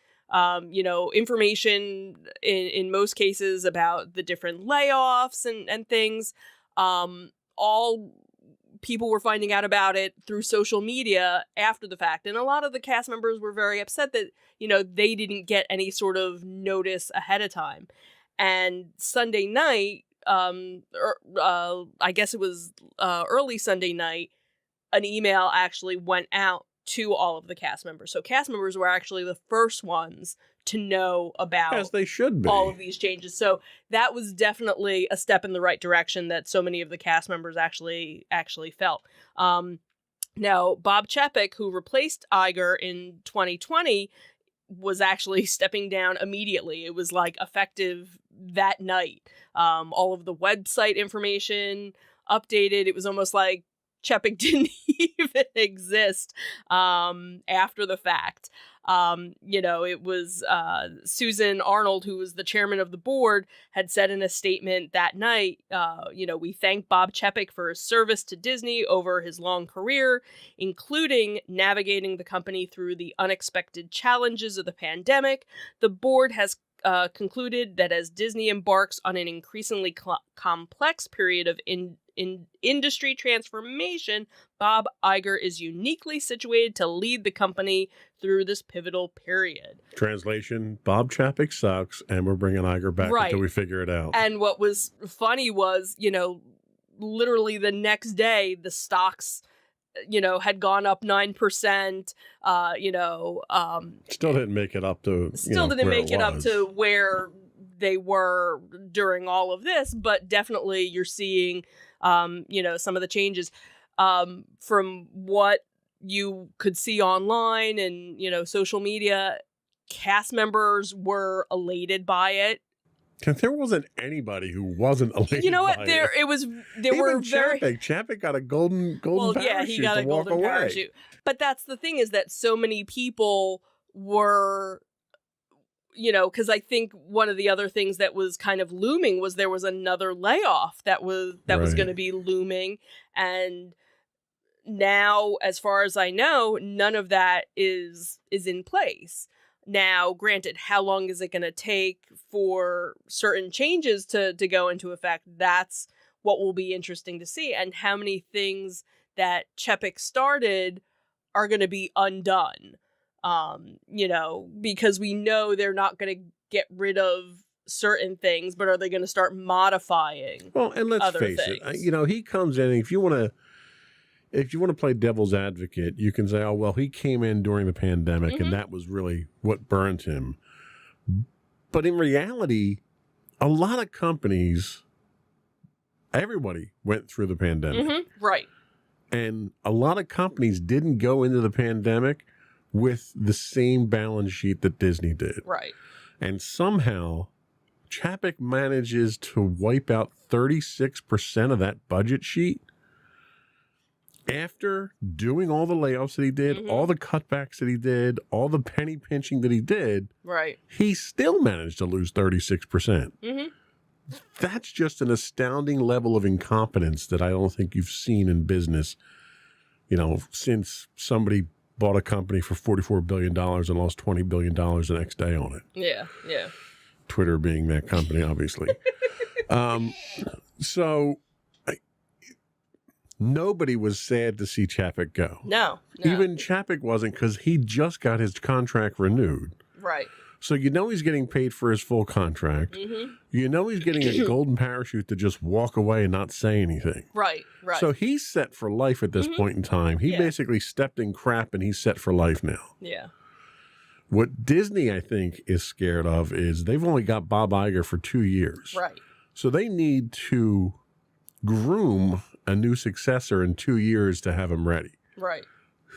Information in most cases about the different layoffs and things, all people were finding out about it through social media after the fact. And a lot of the cast members were very upset that, they didn't get any sort of notice ahead of time. And Sunday night, I guess it was early Sunday night, an email actually went out to all of the cast members. So cast members were actually the first ones to know about, as they should be, all of these changes. So that was definitely a step in the right direction that so many of the cast members actually felt. Now, Bob Chapek, who replaced Iger in 2020, was actually stepping down immediately. It was like effective that night. All of the website information updated. It was almost like Chapek didn't even exist after the fact. It was Susan Arnold, who was the chairman of the board, had said in a statement that night, we thank Bob Chapek for his service to Disney over his long career, including navigating the company through the unexpected challenges of the pandemic. The board has concluded that as Disney embarks on an increasingly complex period of industry transformation, Bob Iger is uniquely situated to lead the company through this pivotal period. Translation: Bob Chapek sucks, and we're bringing Iger back until we figure it out. And what was funny was, literally the next day, the stocks, had gone up 9%. Still didn't make it up to. Still didn't make it up to where they were during all of this, but definitely you're seeing, some of the changes from what you could see online and, social media. Cast members were elated by it. There wasn't anybody who wasn't elated. You know what? By There were very. Chapek got a golden parachute. Yeah, he got a golden parachute. But that's the thing, is that so many people were, because I think one of the other things that was kind of looming was there was another layoff that was going to be looming, and now, as far as I know, none of that is in place. Now, granted, how long is it going to take for certain changes to go into effect? That's what will be interesting to see, and how many things that Chapek started are going to be undone. Because we know they're not going to get rid of certain things, but are they going to start modifying? Well, and let's face it, he comes in, if you want to play devil's advocate, you can say, oh, well, he came in during the pandemic and that was really what burned him. But in reality, a lot of companies, everybody went through the pandemic. Right. And a lot of companies didn't go into the pandemic with the same balance sheet that Disney did. Right. And somehow Chapek manages to wipe out 36% of that budget sheet after doing all the layoffs that he did, all the cutbacks that he did, all the penny pinching that he did. Right. He still managed to lose 36%. That's just an astounding level of incompetence that I don't think you've seen in business, since somebody bought a company for $44 billion and lost $20 billion the next day on it. Yeah. Twitter being that company, obviously. Nobody was sad to see Chapek go. No. Even Chapek wasn't, because he just got his contract renewed. Right. So he's getting paid for his full contract. He's getting a golden parachute to just walk away and not say anything. Right. So he's set for life at this point in time. He basically stepped in crap and he's set for life now. Yeah. What Disney, I think, is scared of is they've only got Bob Iger for 2 years. Right. So they need to groom a new successor in 2 years to have him ready. Right.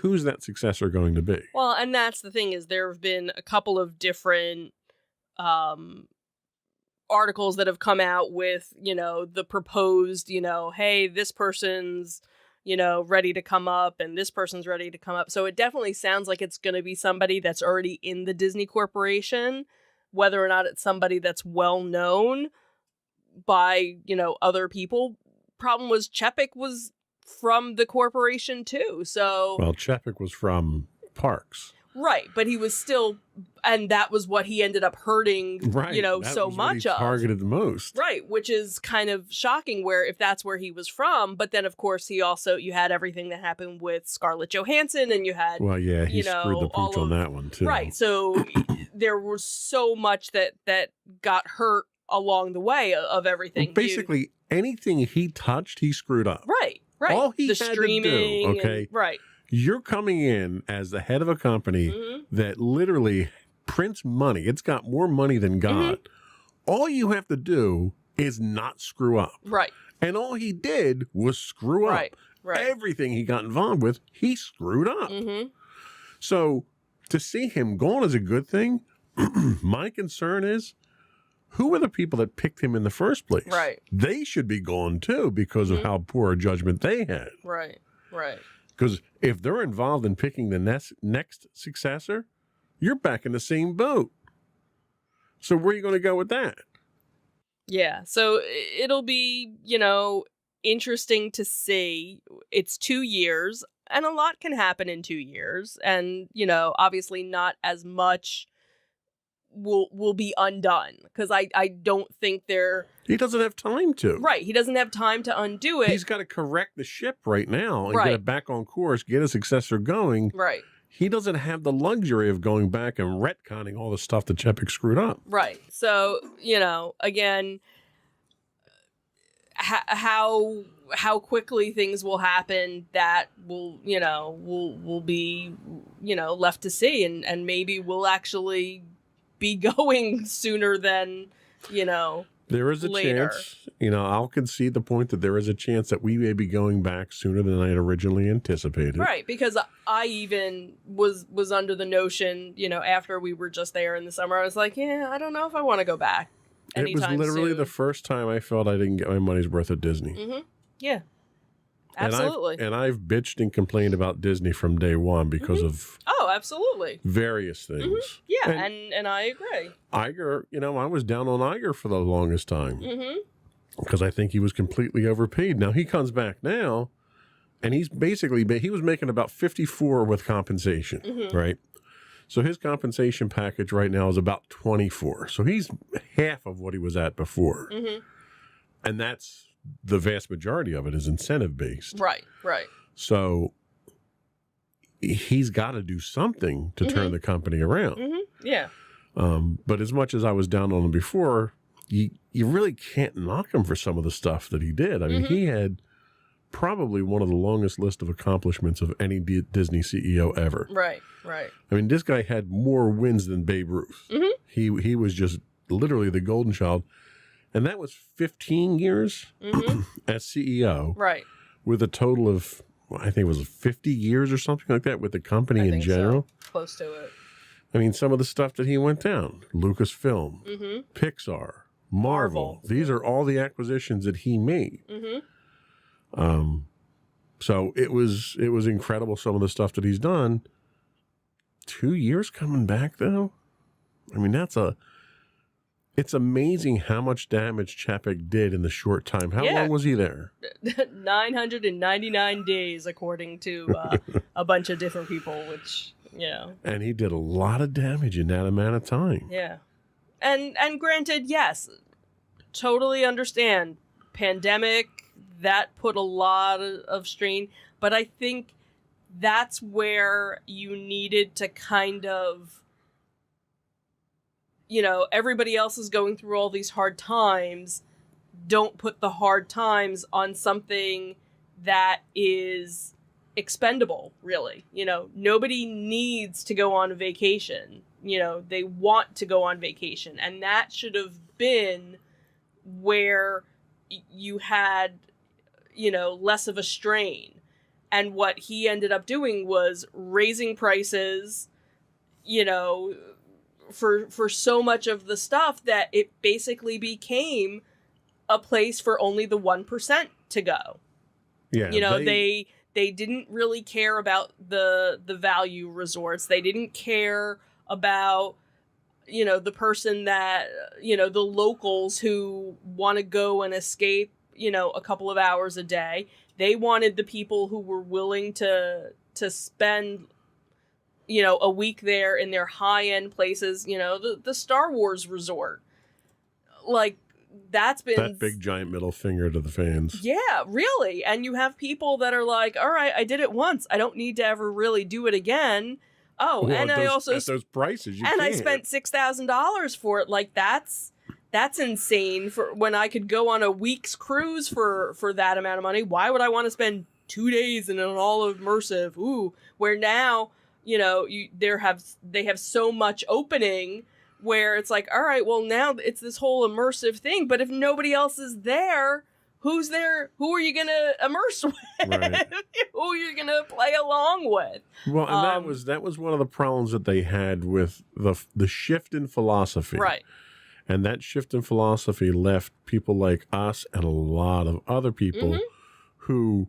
Who's that successor going to be? Well, and that's the thing, is there have been a couple of different articles that have come out with, the proposed, hey, this person's, ready to come up and this person's ready to come up. So it definitely sounds like it's going to be somebody that's already in the Disney Corporation, whether or not it's somebody that's well known by, other people. Problem was Chapek was from the corporation too. So Well, Chapek was from Parks. right, but he was still, and that was what he ended up hurting, Right. That so was what much he of. targeted the most. Right, which is kind of shocking where if that's where he was from, but then of course you had everything that happened with Scarlett Johansson and you had Well, yeah, he screwed the all pooch on of- that one too. right, so there was so much that got hurt along the way of everything. Well, basically, anything he touched, he screwed up. right. all he the had to do, streaming, okay? right. You're coming in as the head of a company Mhm. that literally prints money. It's got more money than God. All you have to do is not screw up. Right. And all he did was screw up. Right. Right. Everything he got involved with, he screwed up. Mm-hmm. So to see him gone is a good thing. My concern is, who are the people that picked him in the first place? Right. They should be gone too because of Mhm. how poor a judgment they had. Right. Right. Because if they're involved in picking the next successor, you're back in the same boat. So where are you going to go with that? Yeah. So it'll be, interesting to see. It's 2 years, and a lot can happen in 2 years. And, obviously not as much will be undone. Because I don't think they're He doesn't have time to. right. He doesn't have time to undo it. He's got to correct the ship right now and Right. get it back on course, get a successor going. right. He doesn't have the luxury of going back and retconning all the stuff that Chapek screwed up. Right. So, again, how quickly things will happen, that will be left to see, and maybe we'll actually be going sooner than There is a later. chance, I'll concede the point that there is a chance that we may be going back sooner than I had originally anticipated. right, because I even was under the notion, after we were just there in the summer, I was like, yeah, I don't know if I want to go back It was anytime literally soon. the first time I felt I didn't get my money's worth at Disney. Mm-hmm. Yeah, And absolutely. And I've bitched and complained about Disney from day one because of Oh, absolutely. various things. Yeah, And- and I agree. Iger, I was down on Iger for the longest time Mm-hmm. because I think he was completely overpaid. Now he comes back now, and he was making about 54 with compensation, Mhm. right? So his compensation package right now is about 24. So he's half of what he was at before, Mm-hmm. and that's the vast majority of it is incentive based. Right, right. So he's got to do something to turn the company around. Mm-hmm. Yeah. But as much as I was down on him before, you really can't knock him for some of the stuff that he did. I mean, he had probably one of the longest list of accomplishments of any Disney CEO ever. Right, right. I mean, this guy had more wins than Babe Ruth. Mhm. He was just literally the golden child. And that was 15 years Mm-hmm. as CEO Right. with a total of, I think it was 50 years or something like that with the company I in think so. general. Close to it. I mean, some of the stuff that he went down, Lucasfilm, Mm-hmm. Pixar, Marvel. Marvel. These are all the acquisitions that he made. Mm-hmm. So it was incredible, some of the stuff that he's done. 2 years coming back though. I mean, it's amazing how much damage Chapek did in the short time. How Yeah. long was he there? 999 days, according to a bunch of different people, which, And he did a lot of damage in that amount of time. yeah. And granted, yes, totally understand. Pandemic, that put a lot of strain, but I think that's where you needed to kind of, everybody else is going through all these hard times. Don't put the hard times on something that is expendable, really. Nobody needs to go on a vacation. They want to go on vacation. And that should have been where you had, less of a strain. And what he ended up doing was raising prices, for so much of the stuff that it basically became a place for only the 1% to go. Yeah. They didn't really care about the value resorts. They didn't care about, the person that, the locals who want to go and escape, a couple of hours a day. They wanted the people who were willing to spend, a week there in their high-end places, the Star Wars resort. Like, that's been... That big giant middle finger to the fans. Yeah, really. And you have people that are like, all right, I did it once. I don't need to ever really do it again. Oh, Well, and at I those, also... at those prices, you and I can't. spent $6,000 for it. Like, that's insane for when I could go on a week's cruise for that amount of money. Why would I want to spend 2 days in an all immersive? Ooh, where now, they have so much opening where it's like, all right, well, now it's this whole immersive thing. But if nobody else is there, who's there? Who are you going to immerse with? Right. Who are you going to play along with? Well, and that was one of the problems that they had with the shift in philosophy. Right. And that shift in philosophy left people like us and a lot of other people who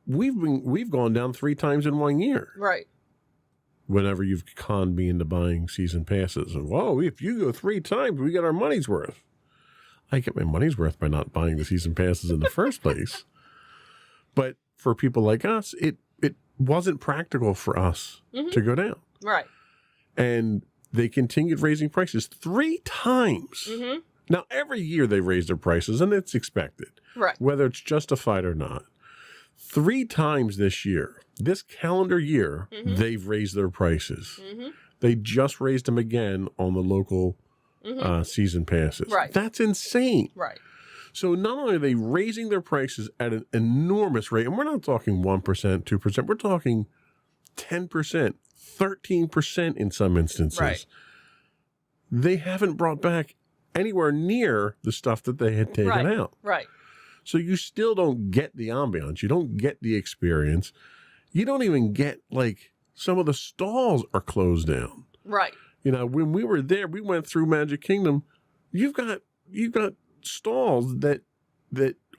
we've gone down 3 times in 1 year. Right. Whenever you've conned me into buying season passes. And, whoa, if you go 3 times, we get our money's worth. I get my money's worth by not buying the season passes in the first place. But for people like us, it wasn't practical for us to go down. Right. And they continued raising prices 3 times. Now, every year they raise their prices, and it's expected. Right. Whether it's justified or not. 3 times this year, this calendar year, they've raised their prices. They just raised them again on the local season passes. Right. That's insane. Right. So not only are they raising their prices at an enormous rate, and we're not talking 1%, 2%, we're talking 10%, 13% in some instances. Right. They haven't brought back anywhere near the stuff that they had taken out. Right. So you still don't get the ambiance. You don't get the experience. You don't even get, like, some of the stalls are closed down. Right. When we were there, we went through Magic Kingdom. You've got stalls that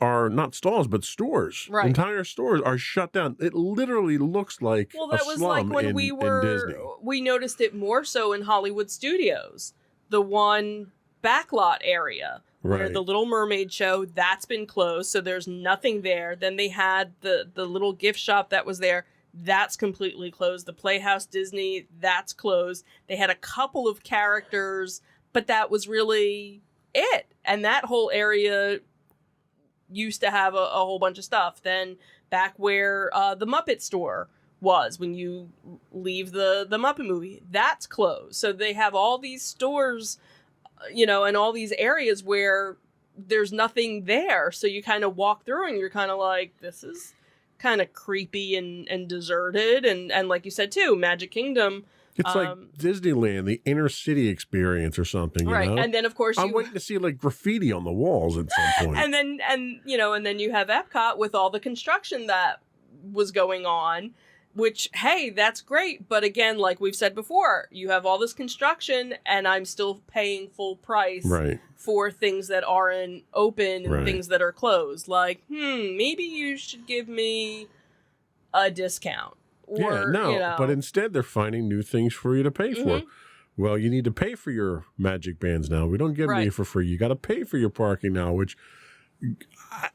are not stalls, but stores. Right. Entire stores are shut down. It literally looks like Well, that a was slum like when in Disney. we noticed it more so in Hollywood Studios, the one backlot area where Right. the Little Mermaid show, that's been closed, so there's nothing there. Then they had the little gift shop that was there. That's completely closed. The Playhouse Disney, that's closed. They had a couple of characters, but that was really it. And that whole area used to have a whole bunch of stuff. Then back where the Muppet store was, when you leave the Muppet movie, that's closed. So they have all these stores, and all these areas where there's nothing there. So you kind of walk through and you're kind of like, this is kind of creepy and deserted. And like you said too, Magic Kingdom. It's like Disneyland, the inner city experience or something, right. you know? And then of course I'm waiting to see like graffiti on the walls at some point. and then you have Epcot with all the construction that was going on, which, hey, that's great. But again, like we've said before, you have all this construction and I'm still paying full price Right. for things that aren't open and Right. things that are closed. Like, maybe you should give me a discount. Yeah, no, but instead they're finding new things for you to pay for. Well, you need to pay for your magic bands now. We don't give them to you for free. You got to pay for your parking now, which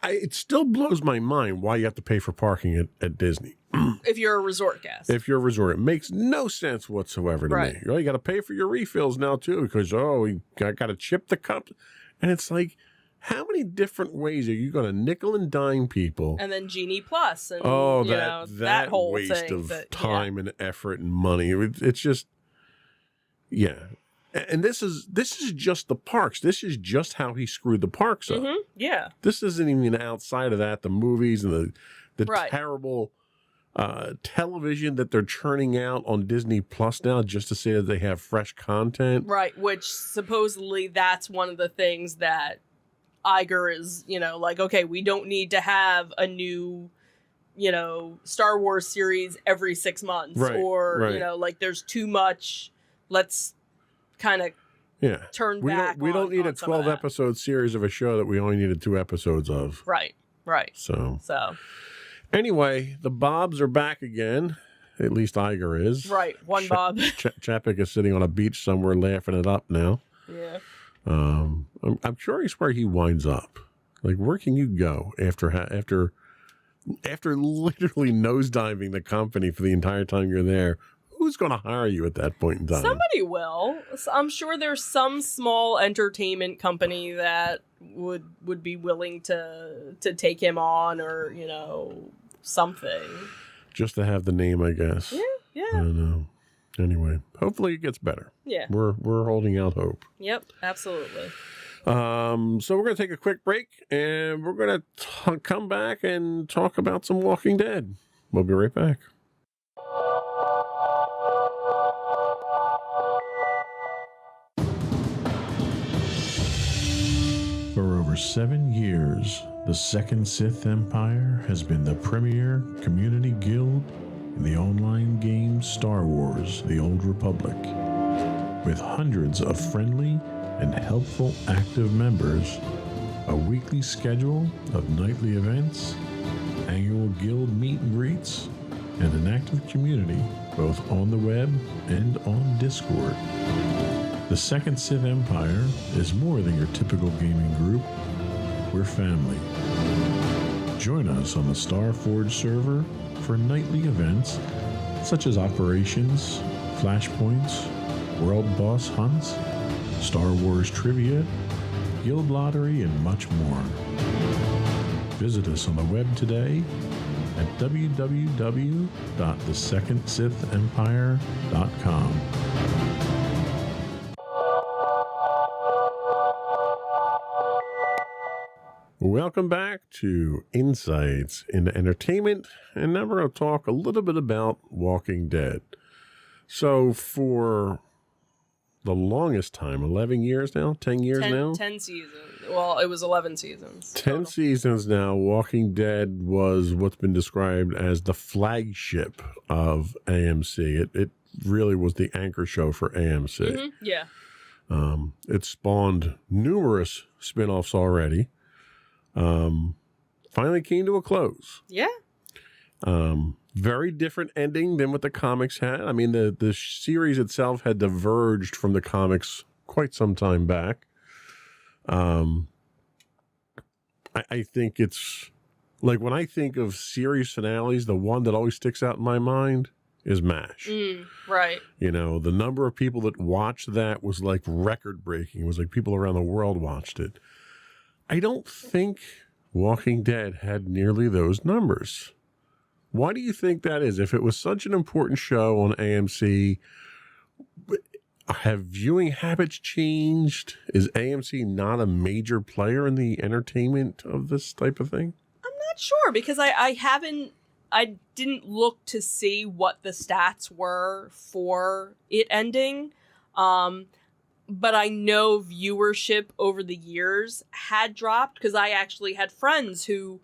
it still blows my mind why you have to pay for parking at Disney. if you're a resort guest. If you're a resort, it makes no sense whatsoever to me. You got to pay for your refills now too because we got to chip the cup, and it's like, how many different ways are you going to nickel and dime people? And then Genie Plus. And, that whole waste thing of time and effort and money. It's just, yeah. And this is just the parks. This is just how he screwed the parks up. Yeah. This isn't even outside of that. The movies and the Right. terrible television that they're churning out on Disney Plus now just to say that they have fresh content. Right, which supposedly that's one of the things that Iger is, like, okay, we don't need to have a new, Star Wars series every 6 months, Right, or right. like there's too much. Let's kind of turn back. We don't need a on some of 12 that. episode series of a show that we only needed 2 episodes of. Right. So So anyway, the Bobs are back again. At least Iger is. right, one Bob. Chapek is sitting on a beach somewhere laughing it up now. Yeah. I'm curious where he winds up. Like, where can you go after literally nosediving the company for the entire time you're there? Who's going to hire you at that point in time? Somebody will. I'm sure there's some small entertainment company that would be willing to take him on, or something. Just to have the name, I guess. Yeah. I don't know. Anyway, hopefully it gets better. Yeah. We're holding out hope. Yep. Absolutely. So we're going to take a quick break, and we're going to come back and talk about some Walking Dead. We'll be right back. For over 7 years, the Second Sith Empire has been the premier community guild in the online game Star Wars: The Old Republic. With hundreds of friendly and helpful active members, a weekly schedule of nightly events, annual guild meet and greets, and an active community both on the web and on Discord. The Second Sith Empire is more than your typical gaming group. We're family. Join us on the Starforge server for nightly events such as operations, flashpoints, world boss hunts, Star Wars trivia, guild lottery, and much more. Visit us on the web today at www.thesecondsithempire.com. Welcome back to Insights into Entertainment, and now we're going to talk a little bit about Walking Dead. So for the longest time, 11 years now, 10 years now? 10 seasons. Well, it was 11 seasons. 10 total. seasons now, Walking Dead was what's been described as the flagship of AMC. It really was the anchor show for AMC. Mhm, yeah. It spawned numerous spin-offs already. Finally came to a close. Yeah. Very different ending than what the comics had. I mean, the series itself had diverged from the comics quite some time back. I think it's like, when I think of series finales, the one that always sticks out in my mind is MASH. Right. You know, the number of people that watched that was like record breaking. It was like people around the world watched it. I don't think Walking Dead had nearly those numbers. Why do you think that is? If it was such an important show on AMC, have viewing habits changed? Is AMC not a major player in the entertainment of this type of thing? I'm not sure, because I didn't look to see what the stats were for it ending. But I know viewership over the years had dropped, because I actually had friends who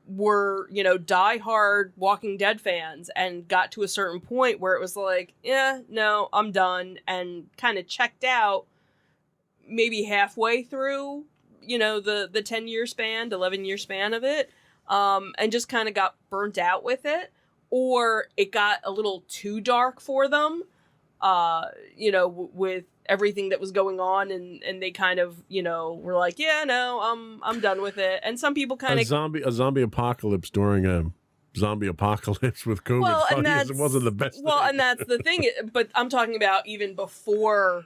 were, diehard Walking Dead fans and got to a certain point where it was like, yeah, no, I'm done, and kind of checked out maybe halfway through, the 10-year span, 11-year span of it, and just kind of got burnt out with it, or it got a little too dark for them, with everything that was going on, and they kind of, were like, yeah, no, I'm done with it. And some people kind of a zombie apocalypse during a zombie apocalypse with COVID. It wasn't the best. Well, thing. and that's the thing. But I'm talking about even before,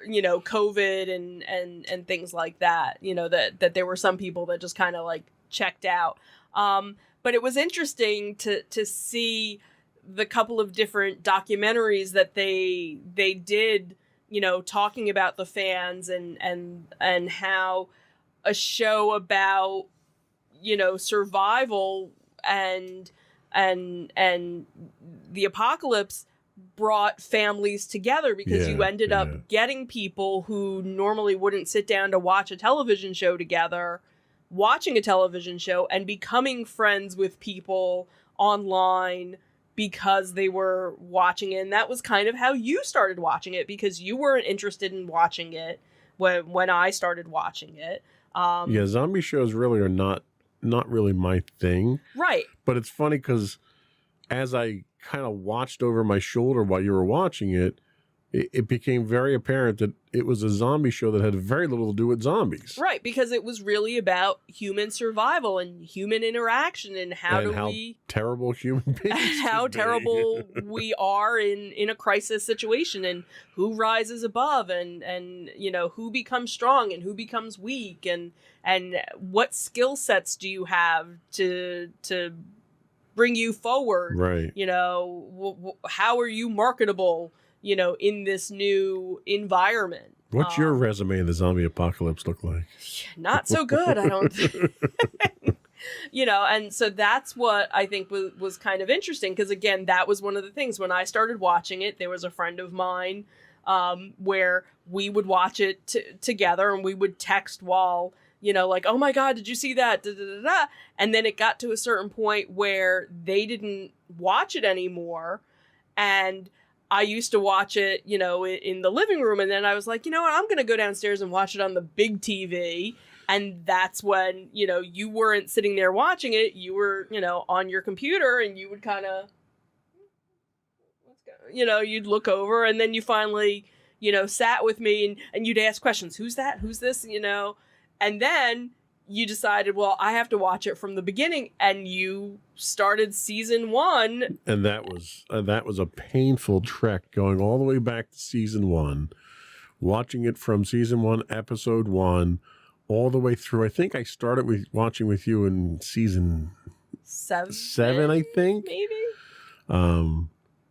COVID and things like that. That there were some people that just kind of like checked out. But it was interesting to see the couple of different documentaries that they did, talking about the fans and how a show about, survival and the apocalypse brought families together because you Yeah, ended yeah. up getting people who normally wouldn't sit down to watch a television show together, watching a television show and becoming friends with people online because they were watching it. And that was kind of how you started watching it, because you weren't interested in watching it when I started watching it. Yeah, zombie shows really are not really my thing. Right. But it's funny because as I kind of watched over my shoulder while you were watching it, it became very apparent that it was a zombie show that had very little to do with zombies. Right, because it was really about human survival and human interaction and how terrible human beings how could be. terrible we are in a crisis situation, and who rises above, and you know, who becomes strong and who becomes weak, and what skill sets do you have to bring you forward, Right. you know, how are you marketable, you know, in this new environment. What's your resume in the zombie apocalypse look like? Not so good, I don't think. You know, and so that's what I think was kind of interesting, because again, that was one of the things when I started watching it. There was a friend of mine where we would watch it together, and we would text while, you know, like, oh my God, did you see that? Da, da, da, da. And then it got to a certain point where they didn't watch it anymore, and I used to watch it, you know, in the living room, and then I was like, you know what, I'm going to go downstairs and watch it on the big TV. And that's when, you know, you weren't sitting there watching it. You were, you know, on your computer, and you would kind of, you know, you'd look over, and then you finally, you know, sat with me, and you'd ask questions. Who's that? Who's this? You know, and then you decided, well, I have to watch it from the beginning, and you started season 1. And that was a painful trek, going all the way back to season 1, watching it from season 1, episode 1, all the way through. I think I started watching with you in season 7, I think. Maybe.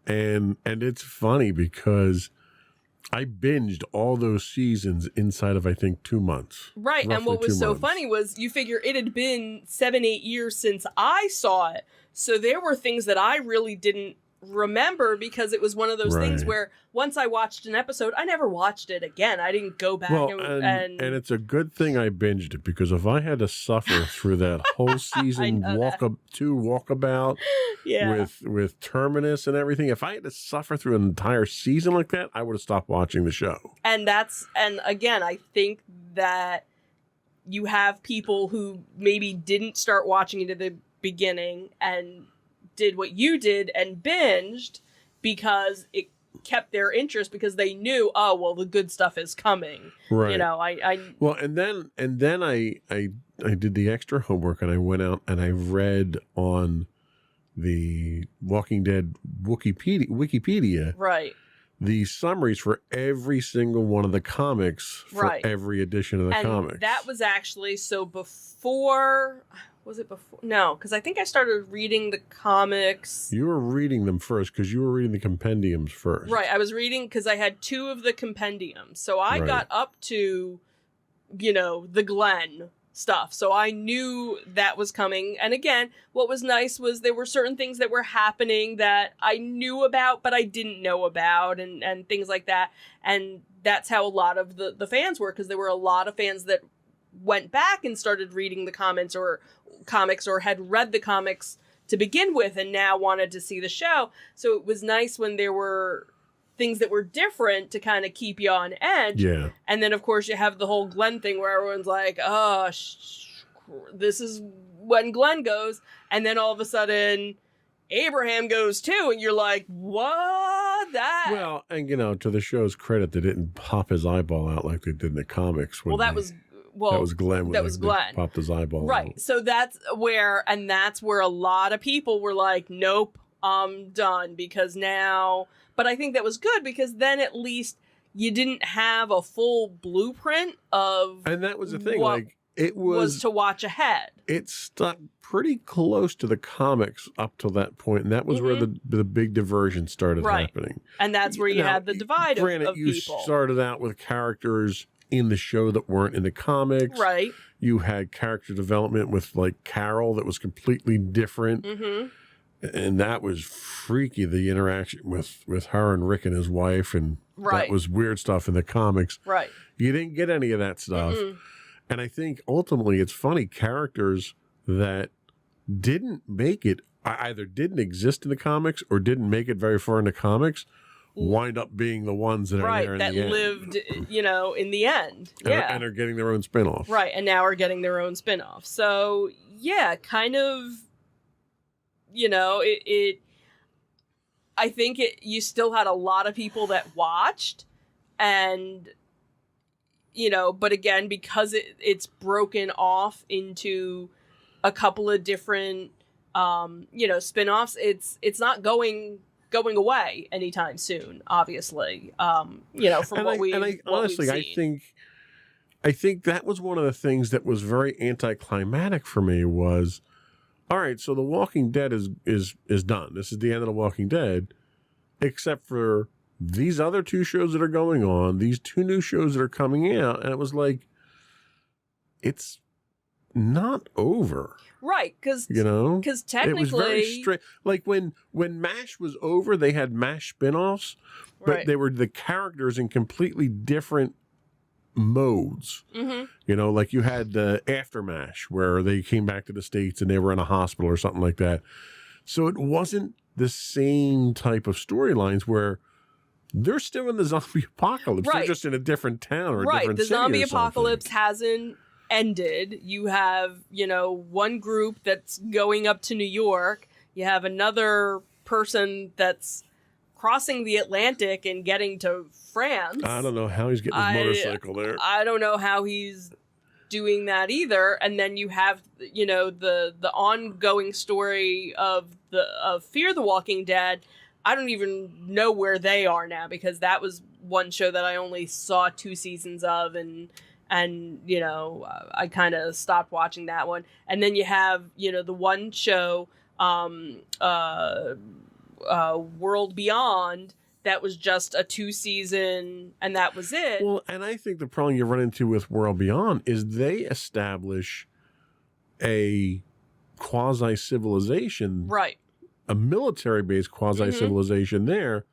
And it's funny because I binged all those seasons inside of, I think, 2 months. Right. And Roughly what was 2 so months. funny was, you figure it had been 7-8 years since I saw it. So there were things that I really didn't remember, because it was one of those things Right. where once I watched an episode, I never watched it again. I didn't go back Well, and it's a good thing I binged it, because if I had to suffer through that whole season know that. walkabout yeah. with Terminus and everything, if I had to suffer through an entire season like that, I would have stopped watching the show. And again, I think that you have people who maybe didn't start watching it at the beginning and did what you did and binged because it kept their interest, because they knew, oh, well, the good stuff is coming. Right. You know, Well, and then I did the extra homework, and I went out and I read on the Walking Dead Wikipedia right. the summaries for every single one of the comics for Right. every edition of the And comics. that was actually, so before, was it before? No, because I think I started reading the comics. You were reading them first, because you were reading the compendiums first. Right, I was reading because I had 2 of the compendiums. So I Right. got up to, you know, the Glenn stuff. So I knew that was coming. And again, what was nice was there were certain things that were happening that I knew about, but I didn't know about, and things like that. And that's how a lot of the fans were, because there were a lot of fans that went back and started reading the comics or had read the comics to begin with and now wanted to see the show. So it was nice when there were things that were different to kind of keep you on edge. Yeah. And then, of course, you have the whole Glenn thing where everyone's like, oh, this is when Glenn goes. And then all of a sudden, Abraham goes too. And you're like, what? That? Well, and you know, to the show's credit, they didn't pop his eyeball out like they did in the comics. That was Glenn. when that they- was they Glenn. Popped his eyeball Right. out. So that's where a lot of people were like, nope, I'm done, because now, but I think that was good, because then at least you didn't have a full blueprint of And that was the thing. what Like, it was was to watch ahead. it stuck pretty close to the comics up till that point, and that was where the big diversion started Right. happening. And that's where you Now, had the divide Granted, of you people. started out with characters in the show that weren't in the comics. Right. You had character development with like Carol that was completely different, Mm-hmm. and that was freaky, the interaction with her and Rick and his wife, and Right. that was weird stuff in the comics. Right. You didn't get any of that stuff. Mm-mm. And I think ultimately it's funny, characters that didn't make it, either didn't exist in the comics or didn't make it very far in the comics, wind up being the ones that are Right. there in That the end. lived, in the end. Yeah. And are getting their own spin-off. Right, and now are getting their own spin-off. So, yeah, kind of, I think you still had a lot of people that watched, and, but again, because it's broken off into a couple of different, spin-offs, it's not going away anytime soon, obviously, from honestly, I think that was one of the things that was very anticlimactic for me was, all right, so The Walking Dead is done. This is the end of The Walking Dead, except for these other 2 shows that are going on, these 2 new shows that are coming out, and it was like, it's not over. Right, because technically... It was very straight. Like when MASH was over, they had MASH spinoffs, but Right. they were the characters in completely different modes. Mm-hmm. Like you had the After MASH, where they came back to the States and they were in a hospital or something like that. So it wasn't the same type of storylines where they're still in the zombie apocalypse. Right. They're just in a different town or a Right, different the city zombie or something. apocalypse hasn't ended. You have, one group that's going up to New York. You have another person that's crossing the Atlantic and getting to France. I don't know how he's getting his motorcycle there. I don't know how he's doing that either. And then you have, the ongoing story of Fear the Walking Dead. I don't even know where they are now, because that was one show that I only saw 2 seasons of, and I kind of stopped watching that one. And then you have, the one show, World Beyond, that was just a 2-season, and that was it. Well, and I think the problem you run into with World Beyond is they establish a quasi-civilization, Right. a military-based quasi-civilization there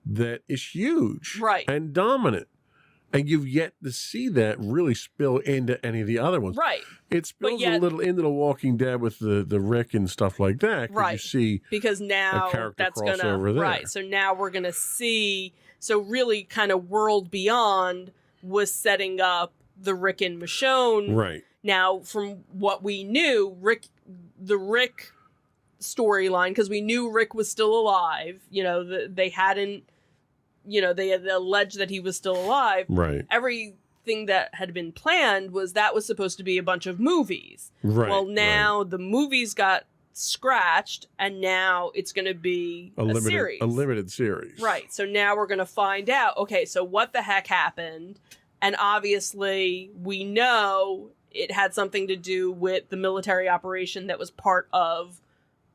that is huge Right. and dominant. And you've yet to see that really spill into any of the other ones. Right. It spills yet- a little into The Walking Dead with the Rick and stuff like that. 'Cause Right. You see Because now a character that's crossover there. right. So now we're gonna see. So really, kind of World Beyond was setting up the Rick and Michonne. right. Now, from what we knew, the Rick storyline, because we knew Rick was still alive. They hadn't. They had alleged that he was still alive. Right. Everything that had been planned was supposed to be a bunch of movies. Right. Well, right. now the movies got scratched, and now it's going to be a series. A limited series. Right. So now we're going to find out, okay, so what the heck happened? And obviously, we know it had something to do with the military operation that was part of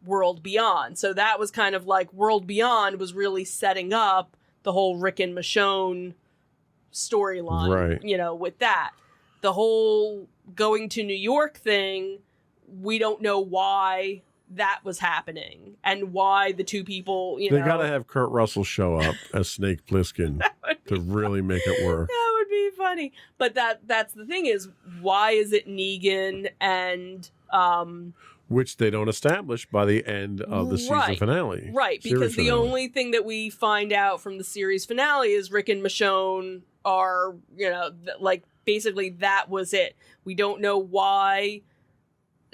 World Beyond. So that was kind of like World Beyond was really setting up the whole Rick and Michonne storyline, Right. With that. The whole going to New York thing, we don't know why that was happening and why the 2 people, They got to have Kurt Russell show up as Snake Plissken to really make it work. That would be funny. But that's the thing is, why is it Negan and Which they don't establish by the end of the season Right. finale. Right, Series because the finale. only thing that we find out from the series finale is Rick and Michonne are, basically that was it. We don't know why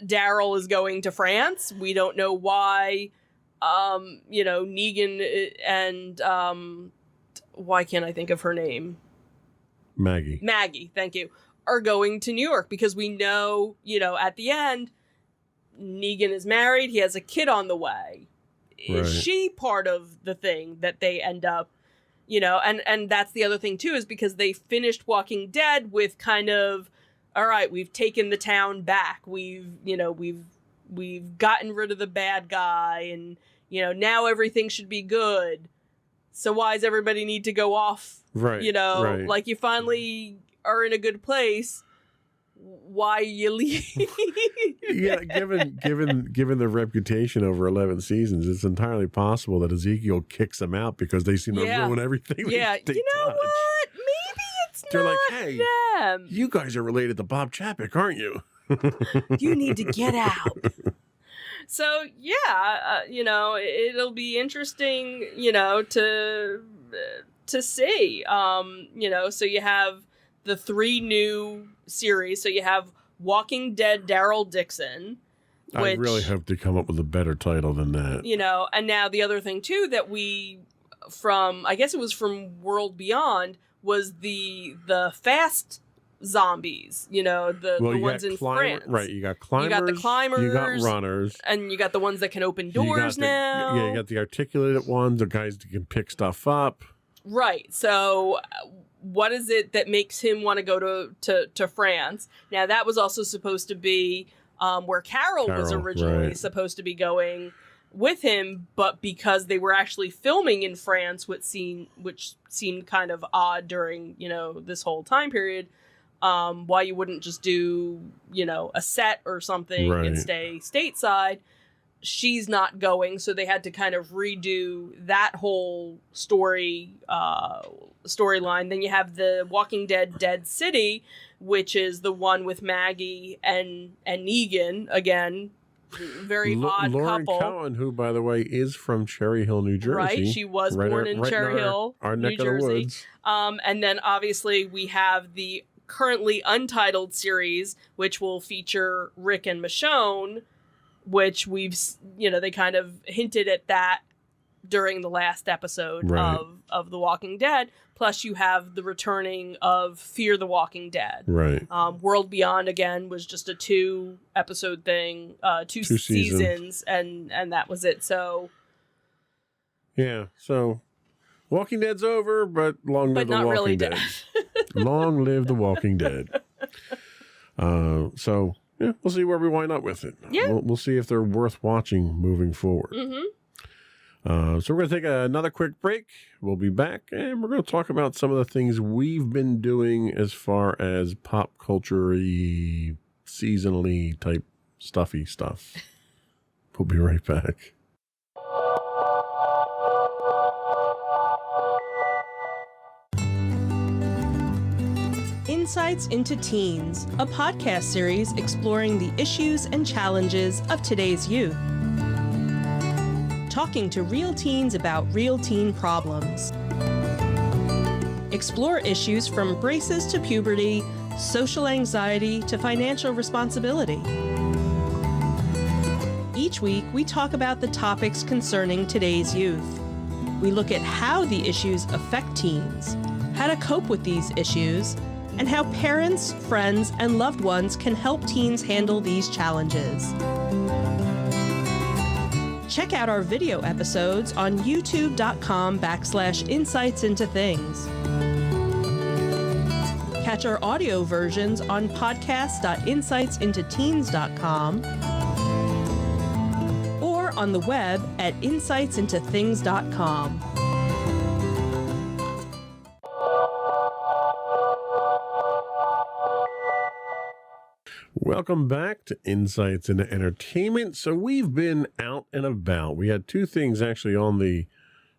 Daryl is going to France. We don't know why, Negan and, why can't I think of her name? Maggie, thank you, are going to New York, because we know, at the end, Negan is married. He has a kid on the way. Right. Is she part of the thing that they end up, and that's the other thing too, is because they finished Walking Dead with kind of, all right, we've taken the town back. We've gotten rid of the bad guy, and, now everything should be good. So why does everybody need to go off? Right. Right. Like, you finally are in a good place. why you leave. Yeah, given the reputation over 11 seasons, it's entirely possible that Ezekiel kicks them out because they seem to Yeah. ruin everything. Yeah, they you know touch. what? Maybe it's They're not like, hey, them. you guys are related to Bob Chapek, aren't you? You need to get out. So yeah, it'll be interesting, to see. So you have the 3 new series. So you have Walking Dead Daryl Dixon. I really hope to come up with a better title than that. And now the other thing too that I guess it was from World Beyond, was the fast zombies, the ones in France. Right, you got climbers. You got the climbers. You got runners. And you got the ones that can open doors now. Yeah, you got the articulated ones, the guys that can pick stuff up. Right. So what is it that makes him want to go to France? Now, that was also supposed to be where Carol was originally supposed to be going with him, but because they were actually filming in France, which seemed kind of odd during, this whole time period, why you wouldn't just do, a set or something and stay stateside. She's not going, so they had to kind of redo that whole storyline. Then you have the Walking Dead Dead City, which is the one with Maggie and Negan, again, very odd Lauren couple. Cohen, who, by the way, is from Cherry Hill, New Jersey. Right, she was born in Cherry Hill, our New neck Jersey. Of the woods. And then obviously we have the currently untitled series, which will feature Rick and Michonne, which they kind of hinted at that during the last episode of The Walking Dead. Plus you have the returning of Fear the Walking Dead. Right. World Beyond, again, was just a 2-episode thing, two seasons, and that was it. So yeah, so Walking Dead's over, but long live the Walking really Dead. Long live the Walking Dead. So yeah, we'll see where we wind up with it. Yeah. We'll see if they're worth watching moving forward. Mm-hmm. So we're going to take another quick break. We'll be back, and we're going to talk about some of the things we've been doing as far as pop culture-y, seasonally type stuffy stuff. We'll be right back. Insights into Teens, a podcast series exploring the issues and challenges of today's youth. Talking to real teens about real teen problems. Explore issues from braces to puberty, social anxiety to financial responsibility. Each week, we talk about the topics concerning today's youth. We look at how the issues affect teens, how to cope with these issues, and how parents, friends, and loved ones can help teens handle these challenges. Check out our video episodes on youtube.com/insightsintothings. Catch our audio versions on podcast.insightsintoteens.com or on the web at insightsintothings.com. Welcome back to Insights into Entertainment. So we've been out and about. We had 2 things actually on the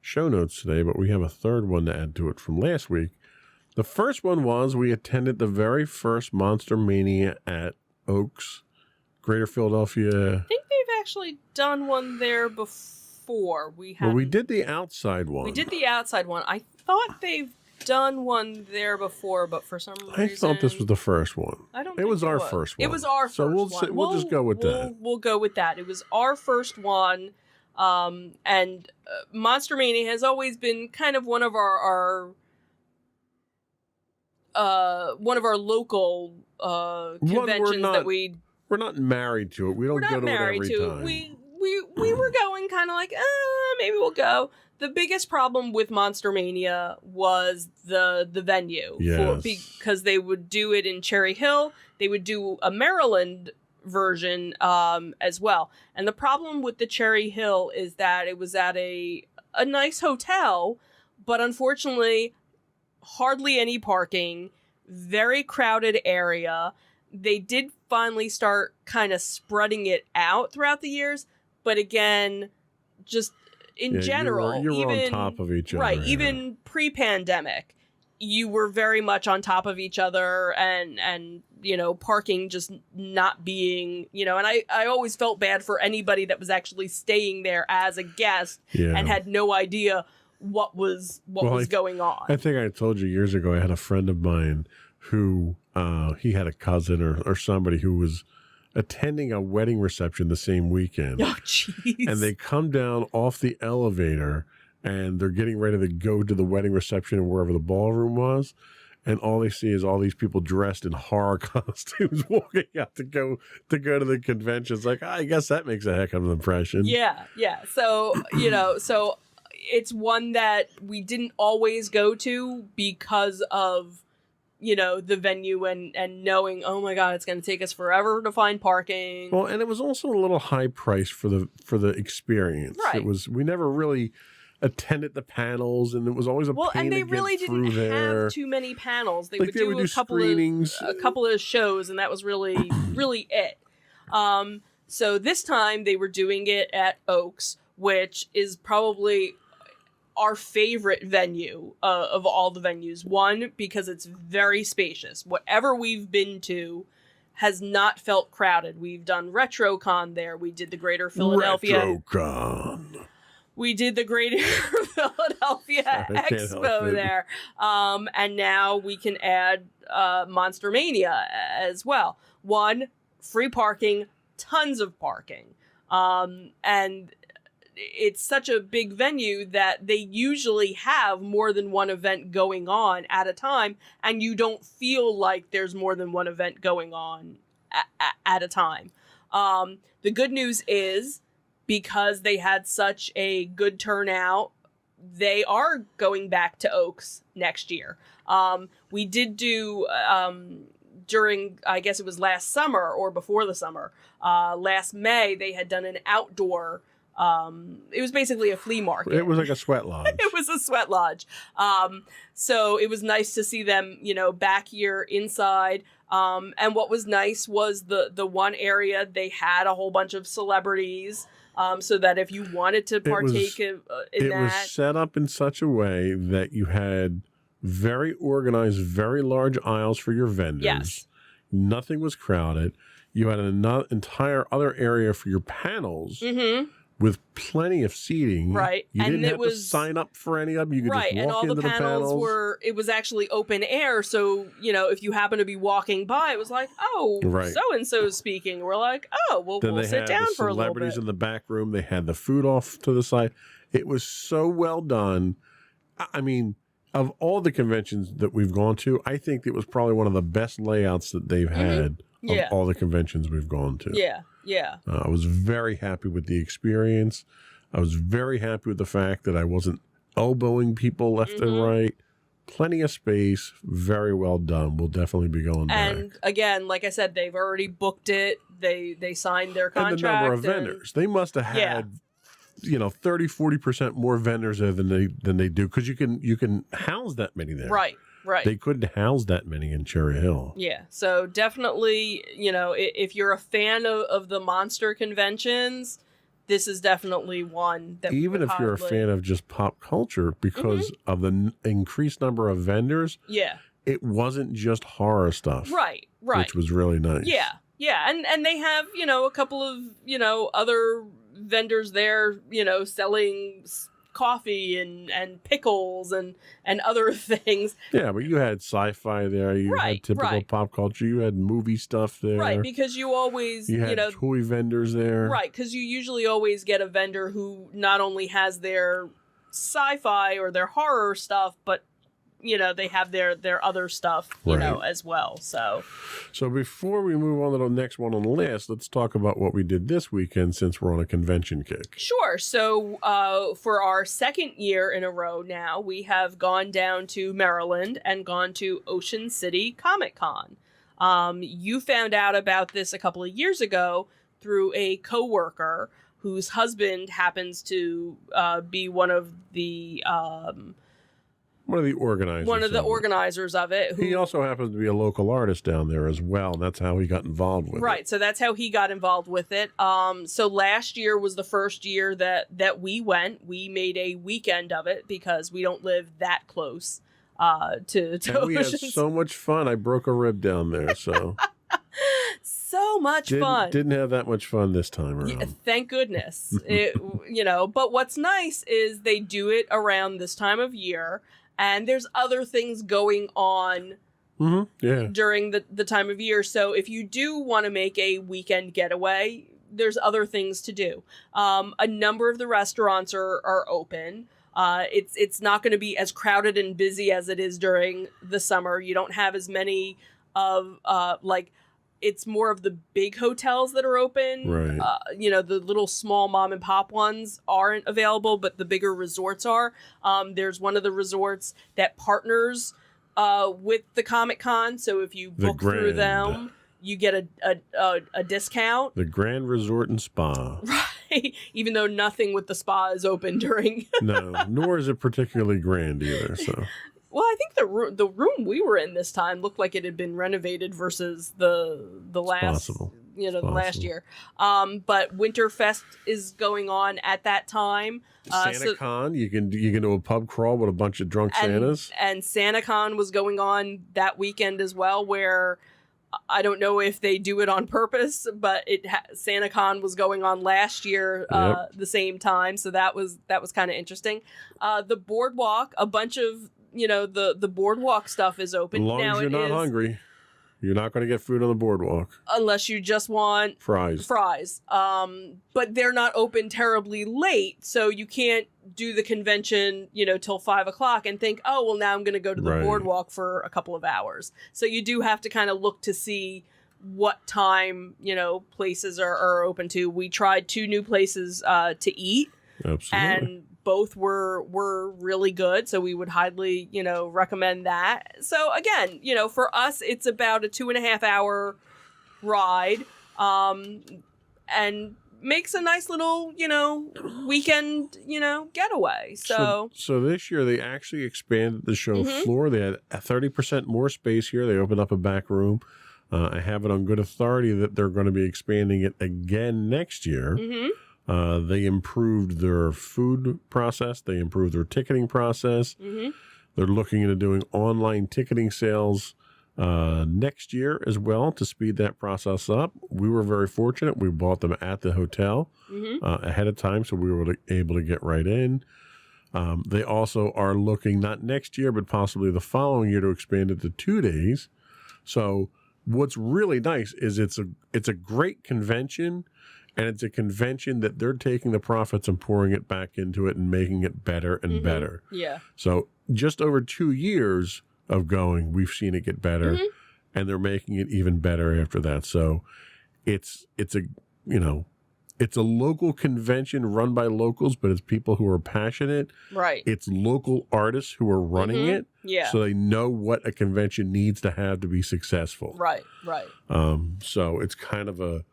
show notes today, but we have a third one to add to it from last week. The first one was we attended the very first Monster Mania at Oaks, Greater Philadelphia. I think they've actually done one there before. We did the outside one. We did the outside one. I thought they've done one there before, but for some reason I thought this was the first one. I don't. It was our first one. It was our first one. So we'll just go with that. We'll go with that. It was our first one, and Monster Mania has always been kind of one of our local conventions that we're not married to it. We don't go to it every time. We were going kind of like, maybe we'll go. The biggest problem with Monster Mania was the venue. Yes. Because they would do it in Cherry Hill. They would do a Maryland version as well. And the problem with the Cherry Hill is that it was at a nice hotel, but unfortunately, hardly any parking, very crowded area. they did finally start kind of spreading it out throughout the years, but again, just in general, you were even on top of each other. right, yeah. even pre-pandemic, you were very much on top of each other, and parking just not being, and I always felt bad for anybody that was actually staying there as a guest and had no idea what was going on. I think I told you years ago, I had a friend of mine who he had a cousin or somebody who was attending a wedding reception the same weekend. Oh, jeez. And they come down off the elevator and they're getting ready to go to the wedding reception and wherever the ballroom was. And all they see is all these people dressed in horror costumes walking out to go to the convention. It's like, I guess that makes a heck of an impression. Yeah. So, so it's one that we didn't always go to because of, the venue and knowing, oh my God, it's going to take us forever to find parking. Well, and it was also a little high price for the experience. Right. We never really attended the panels, and it was always a pain and they to really get through didn't there. have too many panels. They Like, would they do, would do a couple of shows, and that was really really it. So this time they were doing it at Oaks, which is probably our favorite venue of all the venues. One, because it's very spacious. Whatever we've been to has not felt crowded. We've done RetroCon there. We did the Greater Philadelphia. RetroCon. We did the Greater Philadelphia Expo there. And now we can add Monster Mania as well. One, free parking, tons of parking. And it's such a big venue that they usually have more than one event going on at a time, and you don't feel like there's more than one event going on at a time. The good news is, because they had such a good turnout, they are going back to Oaks next year. We did do, during, I guess it was last summer or before the summer, last May, they had done an outdoor, it was basically a flea market. It was like a sweat lodge. It was a sweat lodge. So it was nice to see them, back here inside. And what was nice was the one area they had a whole bunch of celebrities, so that if you wanted to partake in that. It was set up in such a way that you had very organized, very large aisles for your vendors. Yes. Nothing was crowded. You had an entire other area for your panels. Mm-hmm. With plenty of seating. Right. You didn't and have to sign up for any of them. You could just walk and all into the panels were, it was actually open air. So, if you happen to be walking by, it was like, oh, right. so-and-so's speaking. We're like, oh, well, then we'll sit down for a little bit. Celebrities in the back room. They had the food off to the side. It was so well done. I mean, of all the conventions that we've gone to, I think it was probably one of the best layouts that they've had of all the conventions we've gone to. Yeah. I was very happy with the experience. I was very happy with the fact that I wasn't elbowing people left and right. Plenty of space. Very well done. We'll definitely be going back. And again, like I said, they've already booked it. They signed their contract. And the number of vendors. They must have had 30-40% more vendors there than they do, because you can house that many there. Right. They couldn't house that many in Cherry Hill. Yeah. So definitely, if you're a fan of the monster conventions, this is definitely one that even if you're a fan of just pop culture, because of the increased number of vendors. Yeah. It wasn't just horror stuff. Right. Which was really nice. Yeah. And they have, a couple of, other vendors there, selling coffee and pickles and other things. Yeah, but you had sci-fi there. You had typical pop culture. You had movie stuff there. Right, because you always, you had toy vendors there. Right, because you usually always get a vendor who not only has their sci-fi or their horror stuff, but they have their other stuff, as well. So before we move on to the next one on the list, let's talk about what we did this weekend, since we're on a convention kick. Sure. So for our second year in a row now, we have gone down to Maryland and gone to Ocean City Comic-Con. You found out about this a couple of years ago through a coworker whose husband happens to be one of the One of the organizers. one of the of it. organizers of it. Who, He also happens to be a local artist down there as well. And that's how he got involved with right, it. so that's how he got involved with it. So last year was the first year that we went. We made a weekend of it because we don't live that close to And we had Ocean so much fun. I broke a rib down there, so so much fun. didn't have that much fun this time around. Yeah, thank goodness. But what's nice is they do it around this time of year, and there's other things going on Yeah. during the time of year. So if you do want to make a weekend getaway, there's other things to do. A number of the restaurants are open. It's not going to be as crowded and busy as it is during the summer. You don't have as many of it's more of the big hotels that are open. Right. The little small mom and pop ones aren't available, but the bigger resorts are. There's one of the resorts that partners with the Comic-Con, so if you The book through Grand. them, you get a discount. The Grand Resort and Spa. Right, even though nothing with the spa is open during. No, nor is it particularly grand either. So Well, I think the room we were in this time looked like it had been renovated versus the last possible. the It's last possible. year. But Winterfest is going on at that time. SantaCon, you can do a pub crawl with a bunch of drunk Santas. And SantaCon was going on that weekend as well, where I don't know if they do it on purpose, but SantaCon was going on last year Yep. the same time, so that was kind of interesting. The boardwalk, a bunch of the boardwalk stuff is open As long now. as you're not hungry, you're not going to get food on the boardwalk. Unless you just want Fries. But they're not open terribly late, so you can't do the convention till 5:00 and think, oh well, now I'm going to go to the Right. boardwalk for a couple of hours. So you do have to kind of look to see what time places are open to. We tried 2 new places to eat, Absolutely. and both were really good, so we would highly recommend that. So again, for us it's about a 2.5 hour ride, and makes a nice little weekend getaway. So this year they actually expanded the show Mhm. floor. They had a 30% more space here. They opened up a back room. I have it on good authority that they're going to be expanding it again next year. mhm. They improved their food process. They improved their ticketing process. Mhm. They're looking into doing online ticketing sales next year as well to speed that process up. We were very fortunate. We bought them at the hotel Mhm. ahead of time, so we were able to get right in. They also are looking, not next year, but possibly the following year, to expand it to 2 days. So what's really nice is it's a great convention. And it's a convention that they're taking the profits and pouring it back into it and making it better and Mhm. better. Yeah. So just over 2 years of going, we've seen it get better, Mhm. and they're making it even better after that. So it's a local convention run by locals, but it's people who are passionate. Right. It's local artists who are running Mhm. it, Yeah. so they know what a convention needs to have to be successful. Right. Right. So it's kind of a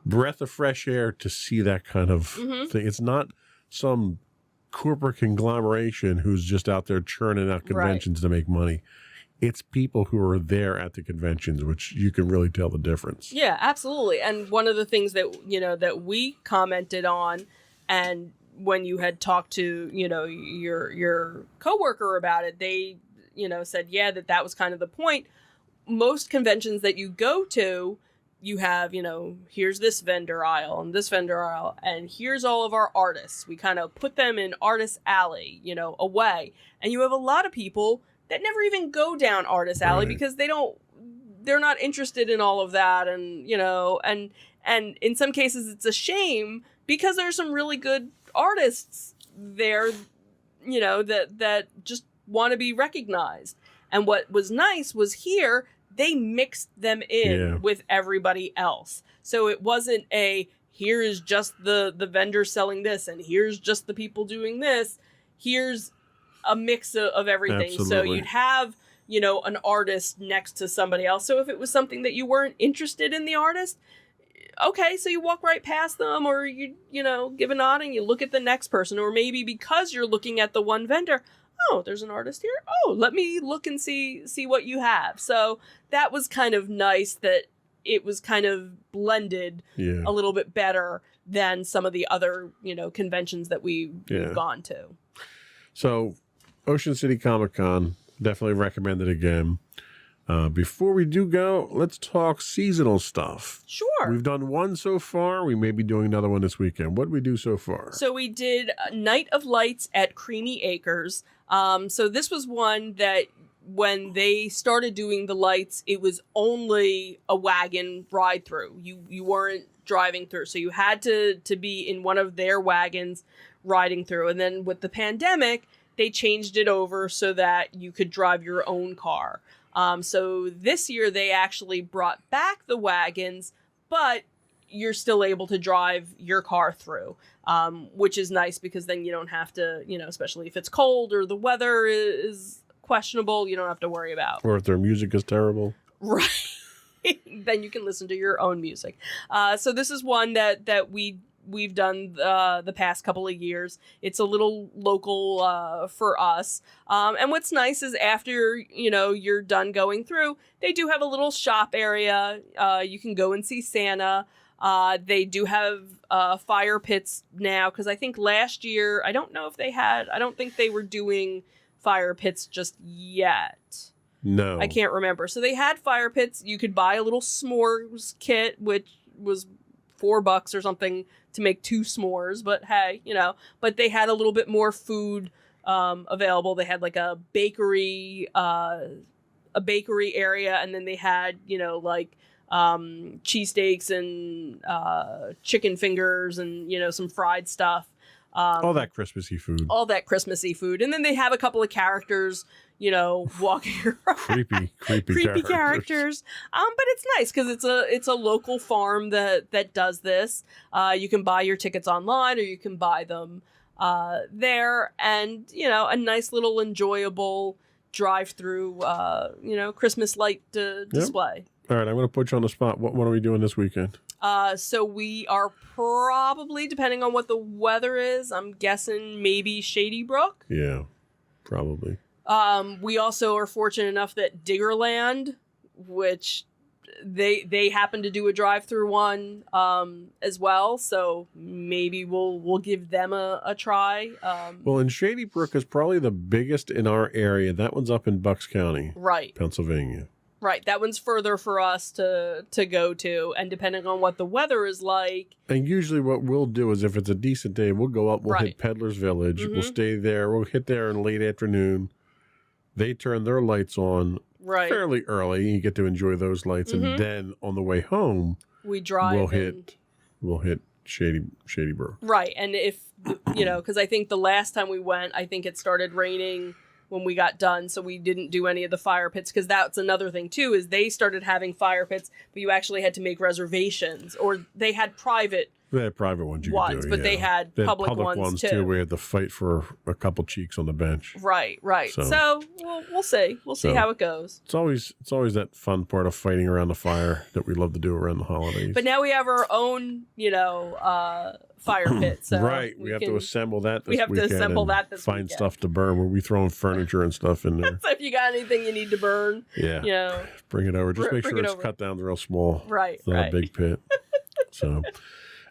breath of fresh air to see that kind of Mhm. thing. It's not some corporate conglomeration who's just out there churning out conventions to make money. It's people who are there at the conventions, which you can really tell the difference. Yeah, absolutely. And one of the things that that we commented on, and when you had talked to your coworker about it, they said that was kind of the point. Most conventions that you go to, you have here's this vendor aisle and this vendor aisle, and here's all of our artists. We kind of put them in Artist Alley, away, and you have a lot of people that never even go down Artist Alley Right. because they're not interested in all of that, and and in some cases it's a shame because there's some really good artists there, that just want to be recognized. And what was nice was here they mixed them in Yeah. with everybody else, so it wasn't here is just the vendor selling this, and here's just the people doing this. Here's a mix of everything. So Absolutely. you'd have an artist next to somebody else. So if it was something that you weren't interested in the artist, okay, so you walk right past them, or you give a nod and you look at the next person, or maybe because you're looking at the one vendor, oh, there's an artist here. Oh, let me look and see what you have. So that was kind of nice that it was kind of blended Yeah. a little bit better than some of the other, conventions that we've gone to. So, Ocean City Comic Con, definitely recommend it again. Before we do go, let's talk seasonal stuff. Sure. We've done one so far. We may be doing another one this weekend. What did we do so far? So we did Night of Lights at Creamy Acres. So this was one that when they started doing the lights, it was only a wagon ride through. You weren't driving through. So you had to be in one of their wagons riding through. And then with the pandemic, they changed it over so that you could drive your own car. So this year they actually brought back the wagons, but you're still able to drive your car through, which is nice because then you don't have to, especially if it's cold or the weather is questionable, you don't have to worry about. Or if their music is terrible. Right. Then you can listen to your own music. So this is one that we've done the past couple of years. It's a little local for us. And what's nice is after, you're done going through, they do have a little shop area. You can go and see Santa. They do have fire pits now, because I think last year, I don't think they were doing fire pits just yet. No. I can't remember. So they had fire pits. You could buy a little s'mores kit, which was $4 or something to make 2 s'mores. But hey, but they had a little bit more food available. They had like a bakery area, and then they had, cheesesteaks and chicken fingers and, some fried stuff. All that Christmassy food. And then they have a couple of characters, walking around. creepy characters. But it's nice because it's a local farm that does this. You can buy your tickets online, or you can buy them there, and a nice little enjoyable drive-through Christmas light display. All right, I'm going to put you on the spot. What are we doing this weekend? So we are probably, depending on what the weather is, I'm guessing maybe Shady Brook. Yeah, probably. We also are fortunate enough that Diggerland, which they happen to do a drive-through one as well, so maybe we'll give them a try. Well, and Shady Brook is probably the biggest in our area. That one's up in Bucks County, right, Pennsylvania. Right, that one's further for us to go to, and depending on what the weather is like. And usually what we'll do is if it's a decent day, we'll go up, we'll Right. hit Peddler's Village, Mhm. we'll stay there, we'll hit there in late afternoon. They turn their lights on Right, fairly early. You get to enjoy those lights, Mhm. and then on the way home, we drive. we'll hit Shady Brook. Right, and if because I think the last time we went, I think it started raining when we got done, so we didn't do any of the fire pits, because that's another thing too, is they started having fire pits, but you actually had to make reservations, or they had private They had private ones you ones, could do, but yeah. they had public ones too. We had to fight for a couple cheeks on the bench. Right. So- So we'll see. We'll see So- how it goes. It's always that fun part of fighting around the fire that we love to do around the holidays. But now we have our own, fire pit. So right, we have to assemble that this weekend. And find weekend. stuff to burn. We'll be throwing furniture and stuff in there. So if you got anything you need to burn, Yeah, bring it over. Just make bring sure it it's over. cut down real small. right, It's not right. a big pit. So,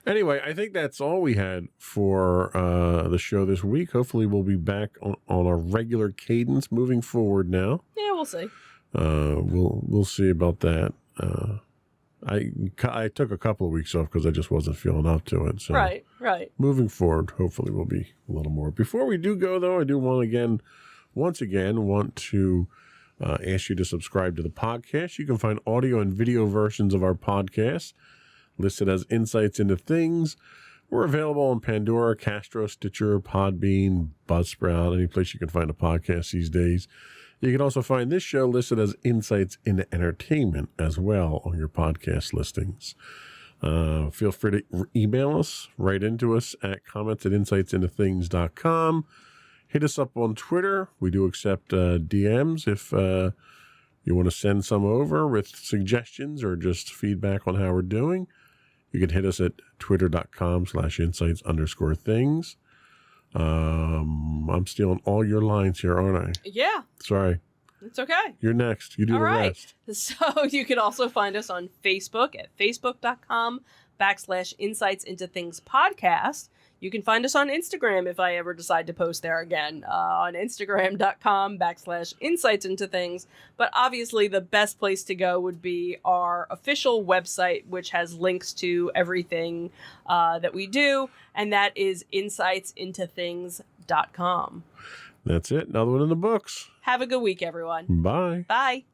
anyway, I think that's all we had for the show this week. Hopefully, we'll be back on a regular cadence moving forward now. Yeah, we'll see. We'll see about that. I took a couple of weeks off because I just wasn't feeling up to it. So Right. moving forward, hopefully we'll be a little more. Before we do go, though, I do once again want to ask you to subscribe to the podcast. You can find audio and video versions of our podcast listed as Insights into Things. We're available on Pandora, Castro, Stitcher, Podbean, Buzzsprout, any place you can find a podcast these days. You can also find this show listed as Insights into Entertainment as well on your podcast listings. Feel free to email us, write into us at comments@insightsintothings.com. Hit us up on Twitter. We do accept DMs if you want to send some over with suggestions or just feedback on how we're doing. You can hit us at twitter.com/insights_things. I'm stealing all your lines here, aren't I? Yeah, Sorry. it's okay. You're next. You do All the right. rest. So you can also find us on Facebook at facebook.com/Insights Into Things podcast. You can find us on Instagram if I ever decide to post there again, on instagram.com/Insights Into Things. But obviously the best place to go would be our official website, which has links to everything that we do. And that is insightsintothings.com. That's it. Another one in the books. Have a good week, everyone. Bye. Bye.